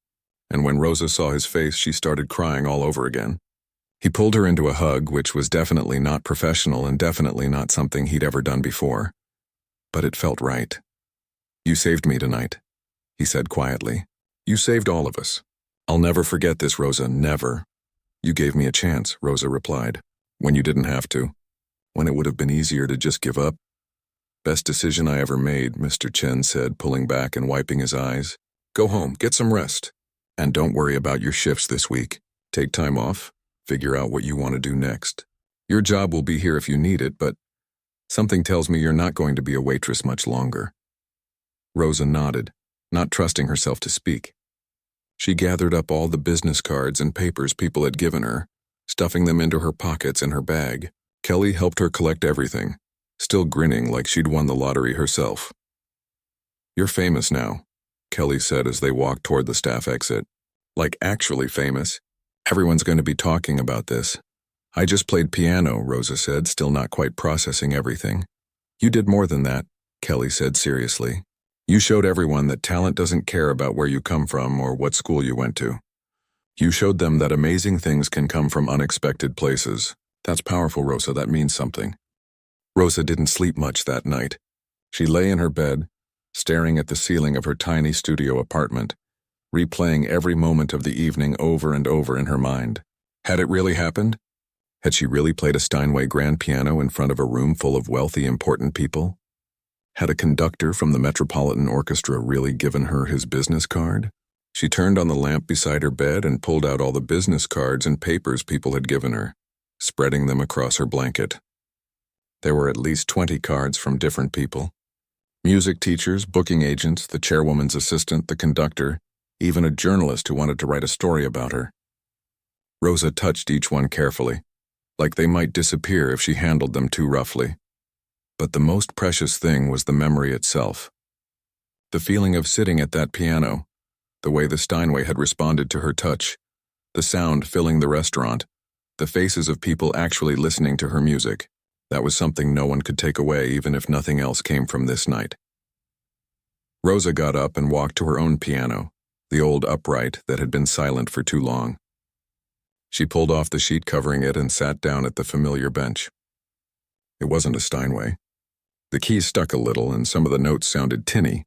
Speaker 1: and when Rosa saw his face, she started crying all over again. He pulled her into a hug, which was definitely not professional and definitely not something he'd ever done before. But it felt right. "You saved me tonight," he said quietly. "You saved all of us. I'll never forget this, Rosa, never." "You gave me a chance," Rosa replied, "when you didn't have to, when it would have been easier to just give up." "Best decision I ever made," Mr. Chen said, pulling back and wiping his eyes. "Go home, get some rest, and don't worry about your shifts this week. Take time off, figure out what you want to do next. Your job will be here if you need it, but something tells me you're not going to be a waitress much longer." Rosa nodded, not trusting herself to speak. She gathered up all the business cards and papers people had given her, stuffing them into her pockets and her bag. Kelly helped her collect everything, still grinning like she'd won the lottery herself. "You're famous now," Kelly said as they walked toward the staff exit. "Like actually famous. Everyone's going to be talking about this." "I just played piano," Rosa said, still not quite processing everything. "You did more than that," Kelly said seriously. "You showed everyone that talent doesn't care about where you come from or what school you went to. You showed them that amazing things can come from unexpected places. That's powerful, Rosa. That means something." Rosa didn't sleep much that night. She lay in her bed, staring at the ceiling of her tiny studio apartment, replaying every moment of the evening over and over in her mind. Had it really happened? Had she really played a Steinway grand piano in front of a room full of wealthy, important people? Had a conductor from the Metropolitan Orchestra really given her his business card? She turned on the lamp beside her bed and pulled out all the business cards and papers people had given her, spreading them across her blanket. There were at least 20 cards from different people. Music teachers, booking agents, the chairwoman's assistant, the conductor, even a journalist who wanted to write a story about her. Rosa touched each one carefully, like they might disappear if she handled them too roughly. But the most precious thing was the memory itself. The feeling of sitting at that piano, the way the Steinway had responded to her touch, the sound filling the restaurant, the faces of people actually listening to her music. That was something no one could take away, even if nothing else came from this night. Rosa got up and walked to her own piano, the old upright that had been silent for too long. She pulled off the sheet covering it and sat down at the familiar bench. It wasn't a Steinway. The keys stuck a little and some of the notes sounded tinny,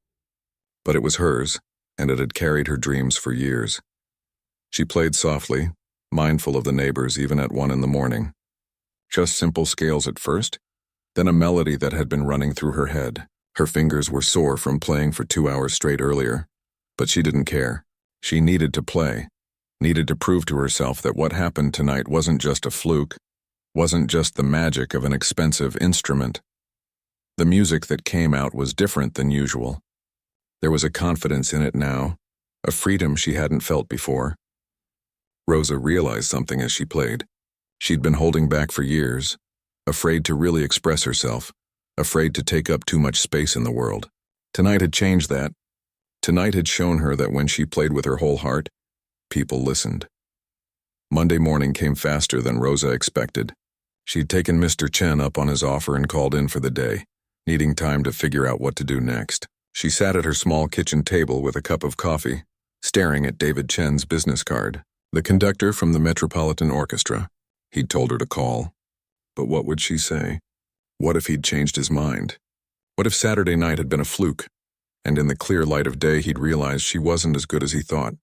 Speaker 1: but it was hers, and it had carried her dreams for years. She played softly, mindful of the neighbors even at 1 a.m. Just simple scales at first, then a melody that had been running through her head. Her fingers were sore from playing for 2 hours straight earlier, but she didn't care. She needed to play, needed to prove to herself that what happened tonight wasn't just a fluke, wasn't just the magic of an expensive instrument. The music that came out was different than usual. There was a confidence in it now, a freedom she hadn't felt before. Rosa realized something as she played. She'd been holding back for years, afraid to really express herself, afraid to take up too much space in the world. Tonight had changed that. Tonight had shown her that when she played with her whole heart, people listened. Monday morning came faster than Rosa expected. She'd taken Mr. Chen up on his offer and called in for the day, needing time to figure out what to do next. She sat at her small kitchen table with a cup of coffee, staring at David Chen's business card, the conductor from the Metropolitan Orchestra. He'd told her to call. But what would she say? What if he'd changed his mind? What if Saturday night had been a fluke, and in the clear light of day he'd realized she wasn't as good as he thought?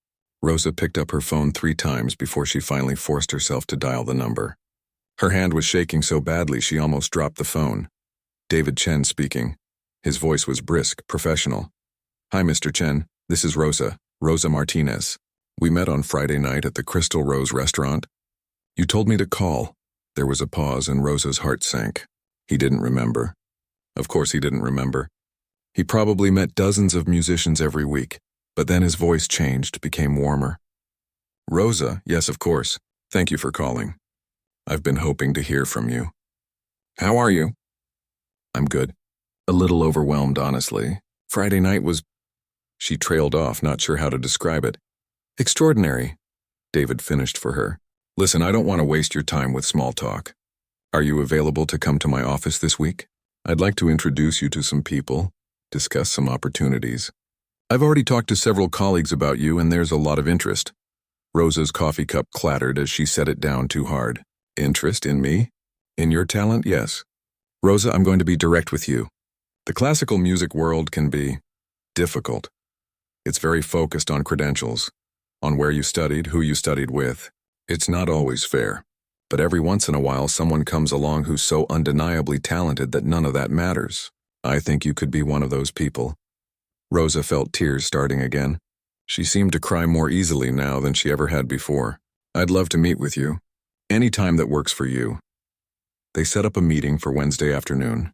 Speaker 1: Rosa picked up her phone 3 times before she finally forced herself to dial the number. Her hand was shaking so badly she almost dropped the phone. David Chen speaking. His voice was brisk, professional. "Hi, Mr. Chen. This is Rosa Martinez. We met on Friday night at the Crystal Rose restaurant. You told me to call." There was a pause and Rosa's heart sank. He didn't remember. Of course he didn't remember. He probably met dozens of musicians every week, but then his voice changed, became warmer. "Rosa, yes, of course. Thank you for calling. I've been hoping to hear from you. How are you?" "I'm good. A little overwhelmed, honestly. Friday night was..." She trailed off, not sure how to describe it. "Extraordinary," David finished for her. "Listen, I don't want to waste your time with small talk. Are you available to come to my office this week? I'd like to introduce you to some people, discuss some opportunities. I've already talked to several colleagues about you and there's a lot of interest." Rosa's coffee cup clattered as she set it down too hard. "Interest in me? In your talent, yes. Rosa, I'm going to be direct with you. The classical music world can be difficult. It's very focused on credentials, on where you studied, who you studied with. It's not always fair. But every once in a while someone comes along who's so undeniably talented that none of that matters. I think you could be one of those people." Rosa felt tears starting again. She seemed to cry more easily now than she ever had before. "I'd love to meet with you. Any time that works for you." They set up a meeting for Wednesday afternoon.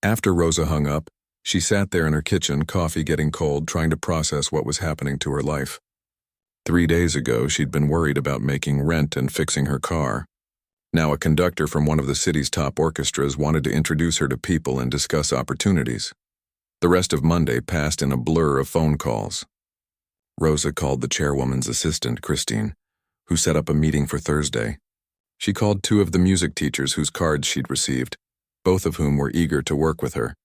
Speaker 1: After Rosa hung up, she sat there in her kitchen, coffee getting cold, trying to process what was happening to her life. 3 days ago, she'd been worried about making rent and fixing her car. Now a conductor from one of the city's top orchestras wanted to introduce her to people and discuss opportunities. The rest of Monday passed in a blur of phone calls. Rosa called the chairwoman's assistant, Christine, who set up a meeting for Thursday. She called 2 of the music teachers whose cards she'd received, both of whom were eager to work with her.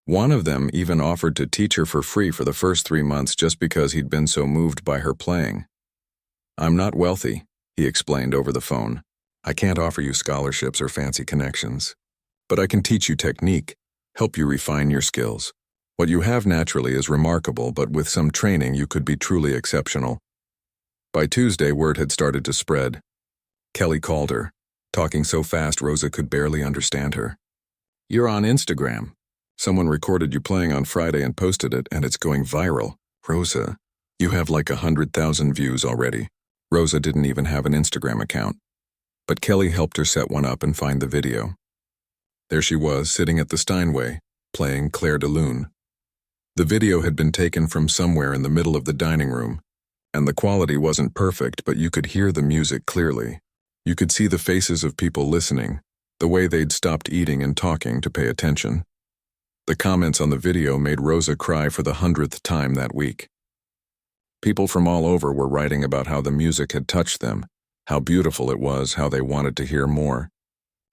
Speaker 1: One of them even offered to teach her for free for the first 3 months just because he'd been so moved by her playing. "I'm not wealthy," he explained over the phone. "I can't offer you scholarships or fancy connections. But I can teach you technique, help you refine your skills. What you have naturally is remarkable, but with some training you could be truly exceptional." By Tuesday, word had started to spread. Kelly called her, talking so fast Rosa could barely understand her. "You're on Instagram. Someone recorded you playing on Friday and posted it, and it's going viral. Rosa, you have like 100,000 views already." Rosa didn't even have an Instagram account. But Kelly helped her set one up and find the video. There she was, sitting at the Steinway, playing Clair de Lune. The video had been taken from somewhere in the middle of the dining room, and the quality wasn't perfect, but you could hear the music clearly. You could see the faces of people listening, the way they'd stopped eating and talking to pay attention. The comments on the video made Rosa cry for the 100th time that week. People from all over were writing about how the music had touched them, how beautiful it was, how they wanted to hear more.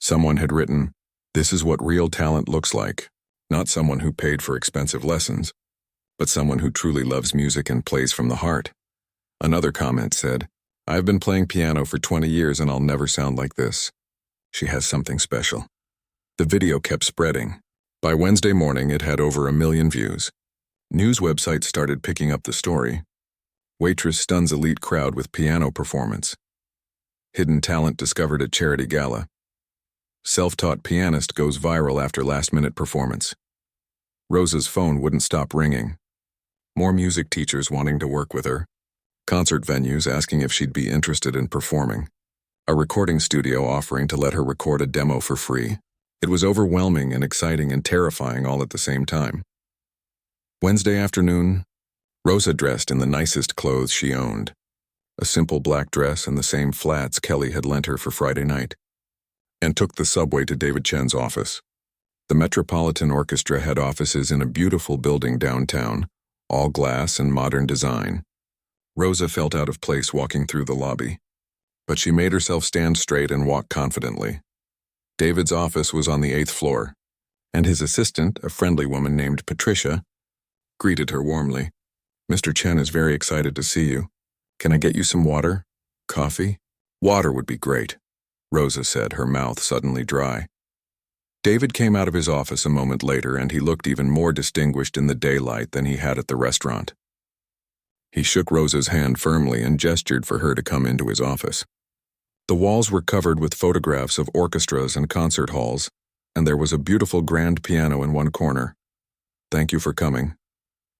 Speaker 1: Someone had written, "This is what real talent looks like, not someone who paid for expensive lessons, but someone who truly loves music and plays from the heart." Another comment said, "I've been playing piano for 20 years and I'll never sound like this. She has something special." The video kept spreading. By Wednesday morning, it had over 1 million views. News websites started picking up the story. Waitress stuns elite crowd with piano performance. Hidden talent discovered at charity gala. Self-taught pianist goes viral after last-minute performance. Rosa's phone wouldn't stop ringing. More music teachers wanting to work with her. Concert venues asking if she'd be interested in performing. A recording studio offering to let her record a demo for free. It was overwhelming and exciting and terrifying all at the same time. Wednesday afternoon, Rosa dressed in the nicest clothes she owned. A simple black dress and the same flats Kelly had lent her for Friday night, and took the subway to David Chen's office. The Metropolitan Orchestra head office is in a beautiful building downtown, all glass and modern design. Rosa felt out of place walking through the lobby, but she made herself stand straight and walk confidently. David's office was on the 8th floor, and his assistant, a friendly woman named Patricia, greeted her warmly. "Mr. Chen is very excited to see you. Can I get you some water? Coffee?" "Water would be great," Rosa said, her mouth suddenly dry. David came out of his office a moment later, and he looked even more distinguished in the daylight than he had at the restaurant. He shook Rosa's hand firmly and gestured for her to come into his office. The walls were covered with photographs of orchestras and concert halls, and there was a beautiful grand piano in one corner. "Thank you for coming,"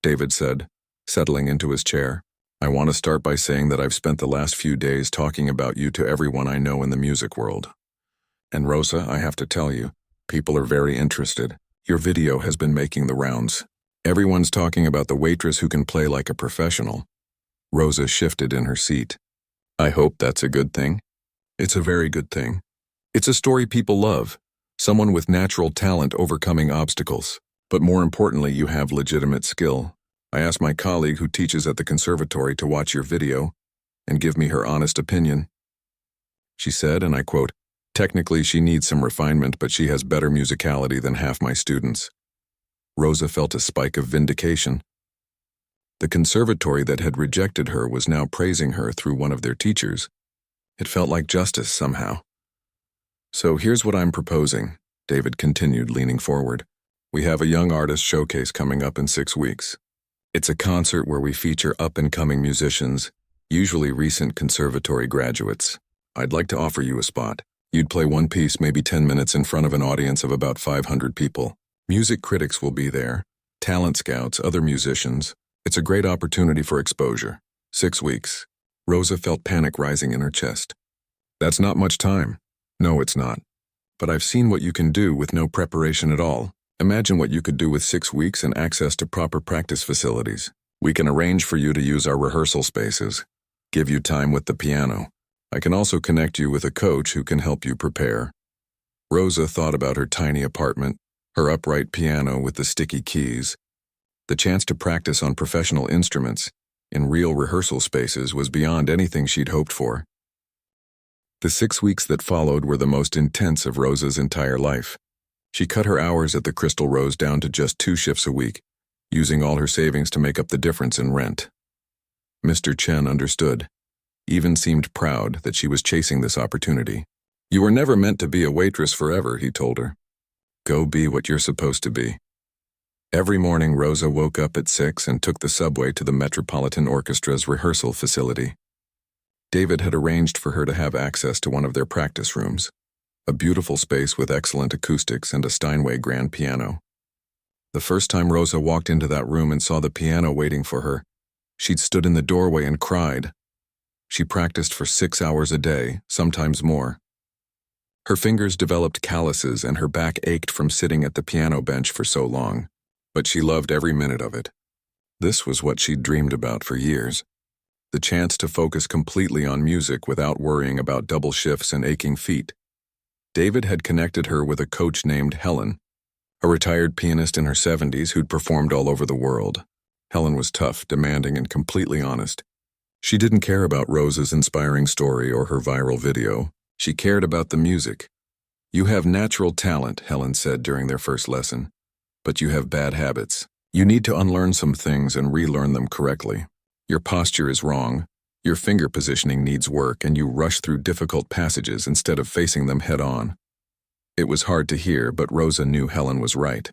Speaker 1: David said, settling into his chair. "I want to start by saying that I've spent the last few days talking about you to everyone I know in the music world. And Rosa, I have to tell you, people are very interested. Your video has been making the rounds. Everyone's talking about the waitress who can play like a professional." Rosa shifted in her seat. "I hope that's a good thing." "It's a very good thing. It's a story people love. Someone with natural talent overcoming obstacles. But more importantly, you have legitimate skill. I asked my colleague who teaches at the conservatory to watch your video and give me her honest opinion. She said, and I quote, "Technically she needs some refinement, but she has better musicality than half my students." Rosa felt a spike of vindication. The conservatory that had rejected her was now praising her through one of their teachers. It felt like justice somehow. "So here's what I'm proposing," David continued, leaning forward. "We have a young artist showcase coming up in 6 weeks. It's a concert where we feature up-and-coming musicians, usually recent conservatory graduates. I'd like to offer you a spot. You'd play one piece, maybe 10 minutes in front of an audience of about 500 people. Music critics will be there, talent scouts, other musicians. It's a great opportunity for exposure. 6 weeks. Rosa felt panic rising in her chest. "That's not much time." "No, it's not. But I've seen what you can do with no preparation at all. Imagine what you could do with 6 weeks and access to proper practice facilities. We can arrange for you to use our rehearsal spaces, give you time with the piano. I can also connect you with a coach who can help you prepare." Rosa thought about her tiny apartment, her upright piano with the sticky keys. The chance to practice on professional instruments in real rehearsal spaces was beyond anything she'd hoped for. The 6 weeks that followed were the most intense of Rosa's entire life. She cut her hours at the Crystal Rose down to just 2 shifts a week, using all her savings to make up the difference in rent. Mr. Chen understood, even seemed proud that she was chasing this opportunity. "You were never meant to be a waitress forever," he told her. "Go be what you're supposed to be." Every morning, Rosa woke up at 6 and took the subway to the Metropolitan Orchestra's rehearsal facility. David had arranged for her to have access to one of their practice rooms, a beautiful space with excellent acoustics and a Steinway grand piano. The first time Rosa walked into that room and saw the piano waiting for her, she'd stood in the doorway and cried. She practiced for 6 hours a day, sometimes more. Her fingers developed calluses and her back ached from sitting at the piano bench for so long, but she loved every minute of it. This was what she'd dreamed about for years. the chance to focus completely on music without worrying about double shifts and aching feet. David had connected her with a coach named Helen, a retired pianist in her 70s who'd performed all over the world. Helen was tough, demanding, and completely honest. She didn't care about Rosa's inspiring story or her viral video. She cared about the music. "You have natural talent," Helen said during their first lesson, "but you have bad habits. You need to unlearn some things and relearn them correctly. Your posture is wrong, your finger positioning needs work, and you rush through difficult passages instead of facing them head-on." It was hard to hear, but Rosa knew Helen was right.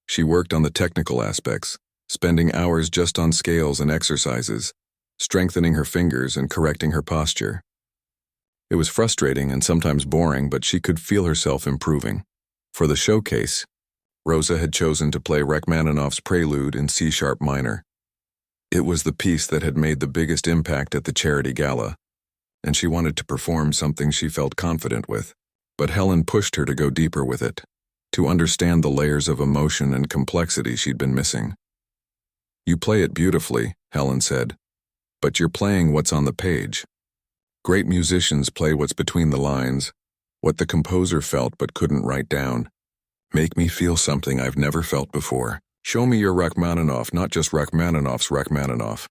Speaker 1: She worked on the technical aspects, spending hours just on scales and exercises, strengthening her fingers and correcting her posture. It was frustrating and sometimes boring, but she could feel herself improving. For the showcase, Rosa had chosen to play Rachmaninoff's Prelude in C-sharp minor. It was the piece that had made the biggest impact at the charity gala, and she wanted to perform something she felt confident with. But Helen pushed her to go deeper with it, to understand the layers of emotion and complexity she'd been missing. "You play it beautifully," Helen said, "but you're playing what's on the page. Great musicians play what's between the lines, what the composer felt but couldn't write down. Make me feel something I've never felt before. Show me your Rachmaninoff, not just Rachmaninoff's Rachmaninoff."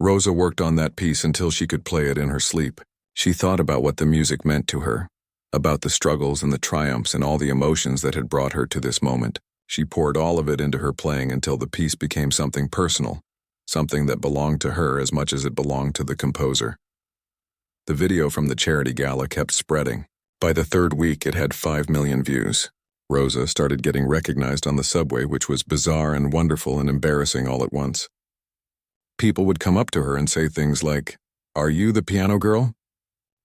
Speaker 1: Rosa worked on that piece until she could play it in her sleep. She thought about what the music meant to her, about the struggles and the triumphs and all the emotions that had brought her to this moment. She poured all of it into her playing until the piece became something personal, something that belonged to her as much as it belonged to the composer. The video from the charity gala kept spreading. By the third week, it had 5 million views. Rosa started getting recognized on the subway, which was bizarre and wonderful and embarrassing all at once. People would come up to her and say things like, "Are you the piano girl?"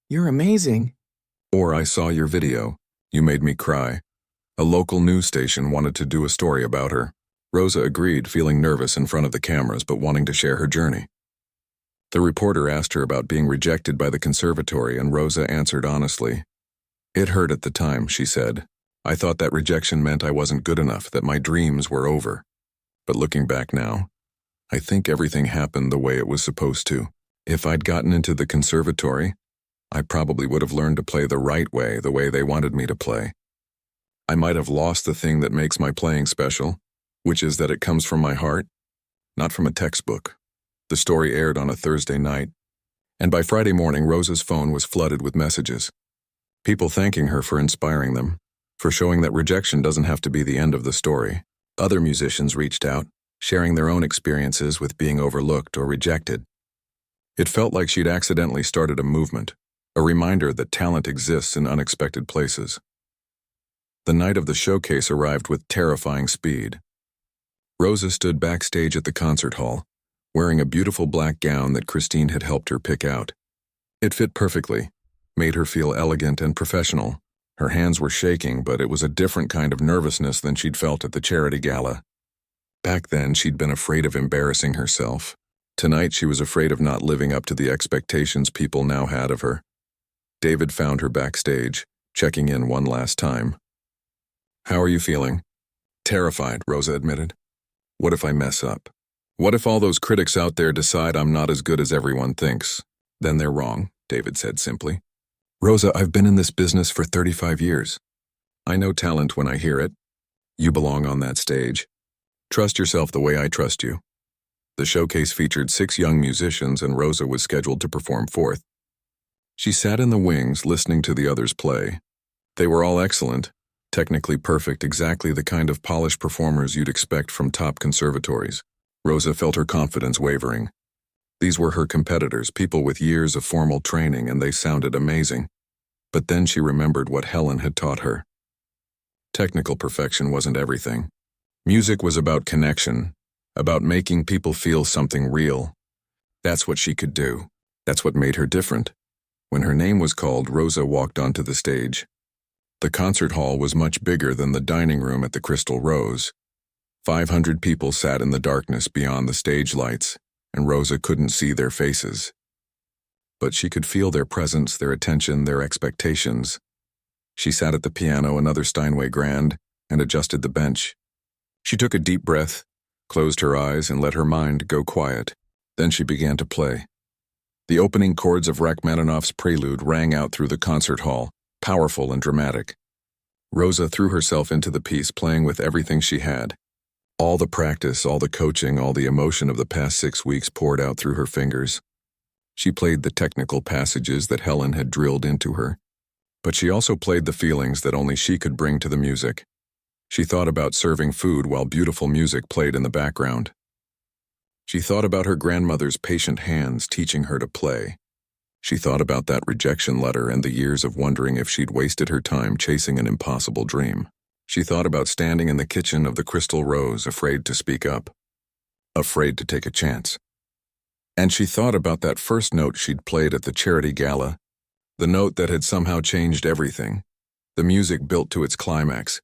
Speaker 2: "You're amazing."
Speaker 1: Or, "I saw your video. You made me cry." A local news station wanted to do a story about her. Rosa agreed, feeling nervous in front of the cameras but wanting to share her journey. The reporter asked her about being rejected by the conservatory, and Rosa answered honestly. "It hurt at the time," she said. "I thought that rejection meant I wasn't good enough, that my dreams were over. But looking back now, I think everything happened the way it was supposed to. If I'd gotten into the conservatory, I probably would have learned to play the right way, the way they wanted me to play. I might have lost the thing that makes my playing special, which is that it comes from my heart, not from a textbook." The story aired on a Thursday night, and by Friday morning, Rosa's phone was flooded with messages. People thanking her for inspiring them, for showing that rejection doesn't have to be the end of the story. Other musicians reached out, sharing their own experiences with being overlooked or rejected. It felt like she'd accidentally started a movement, a reminder that talent exists in unexpected places. The night of the showcase arrived with terrifying speed. Rosa stood backstage at the concert hall, wearing a beautiful black gown that Christine had helped her pick out. It fit perfectly, made her feel elegant and professional. Her hands were shaking, but it was a different kind of nervousness than she'd felt at the charity gala. Back then, she'd been afraid of embarrassing herself. Tonight, she was afraid of not living up to the expectations people now had of her. David found her backstage, checking in one last time. "How are you feeling?" "Terrified," Rosa admitted. "What if I mess up? What if all those critics out there decide I'm not as good as everyone thinks?" "Then they're wrong," David said simply. "Rosa, I've been in this business for 35 years. I know talent when I hear it. You belong on that stage. Trust yourself the way I trust you." The showcase featured 6 young musicians, and Rosa was scheduled to perform fourth. She sat in the wings, listening to the others play. They were all excellent, technically perfect, exactly the kind of polished performers you'd expect from top conservatories. Rosa felt her confidence wavering. These were her competitors, people with years of formal training, and they sounded amazing. But then she remembered what Helen had taught her. Technical perfection wasn't everything. Music was about connection, about making people feel something real. That's what she could do. That's what made her different. When her name was called, Rosa walked onto the stage. The concert hall was much bigger than the dining room at the Crystal Rose. 500 people sat in the darkness beyond the stage lights, and Rosa couldn't see their faces. But she could feel their presence, their attention, their expectations. She sat at the piano, another Steinway grand, and adjusted the bench. She took a deep breath, closed her eyes, and let her mind go quiet. Then she began to play. The opening chords of Rachmaninoff's Prelude rang out through the concert hall, powerful and dramatic. Rosa threw herself into the piece, playing with everything she had. All the practice, all the coaching, all the emotion of the past 6 weeks poured out through her fingers. She played the technical passages that Helen had drilled into her, but she also played the feelings that only she could bring to the music. She thought about serving food while beautiful music played in the background. She thought about her grandmother's patient hands teaching her to play. She thought about that rejection letter and the years of wondering if she'd wasted her time chasing an impossible dream. She thought about standing in the kitchen of the Crystal Rose, afraid to speak up, afraid to take a chance. And she thought about that first note she'd played at the charity gala, the note that had somehow changed everything, the music built to its climax,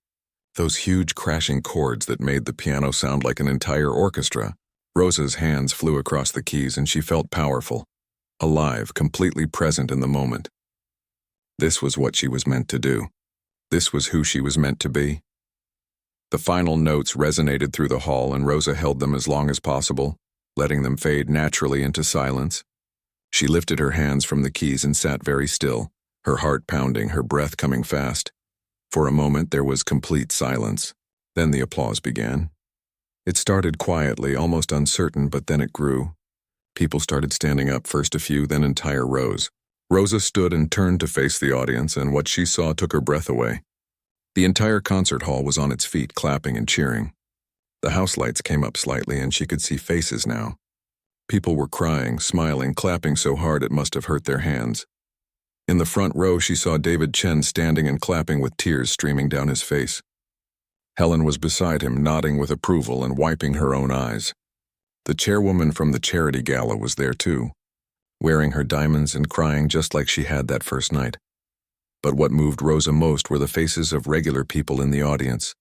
Speaker 1: those huge crashing chords that made the piano sound like an entire orchestra. Rosa's hands flew across the keys and she felt powerful, alive, completely present in the moment. This was what she was meant to do. This was who she was meant to be. The final notes resonated through the hall and Rosa held them as long as possible, letting them fade naturally into silence. She lifted her hands from the keys and sat very still, her heart pounding, her breath coming fast. For a moment there was complete silence. Then the applause began. It started quietly, almost uncertain, but then it grew. People started standing up, first a few, then entire rows. Rosa stood and turned to face the audience, and what she saw took her breath away. The entire concert hall was on its feet, clapping and cheering. The house lights came up slightly, and she could see faces now. People were crying, smiling, clapping so hard it must have hurt their hands. In the front row, she saw David Chen standing and clapping with tears streaming down his face. Helen was beside him, nodding with approval and wiping her own eyes. The chairwoman from the charity gala was there too, wearing her diamonds and crying just like she had that first night. But what moved Rosa most were the faces of regular people in the audience.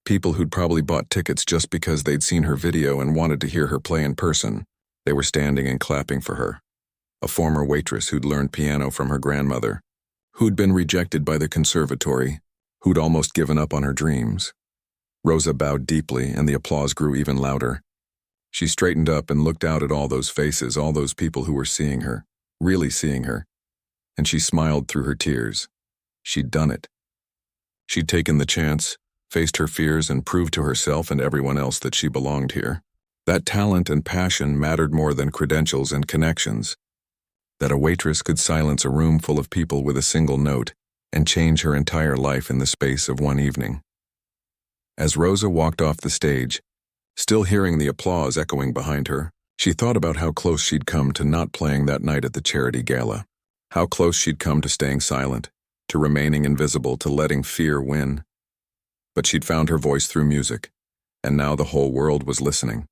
Speaker 1: People who'd probably bought tickets just because they'd seen her video and wanted to hear her play in person. They were standing and clapping for her. A former waitress who'd learned piano from her grandmother, who'd been rejected by the conservatory, who'd almost given up on her dreams. Rosa bowed deeply, and the applause grew even louder. She straightened up and looked out at all those faces, all those people who were seeing her, really seeing her, and she smiled through her tears. She'd done it. She'd taken the chance, faced her fears, and proved to herself and everyone else that she belonged here. That talent and passion mattered more than credentials and connections. That a waitress could silence a room full of people with a single note and change her entire life in the space of one evening. As Rosa walked off the stage, still hearing the applause echoing behind her, she thought about how close she'd come to not playing that night at the charity gala. How close she'd come to staying silent, to remaining invisible, to letting fear win. But she'd found her voice through music, and now the whole world was listening.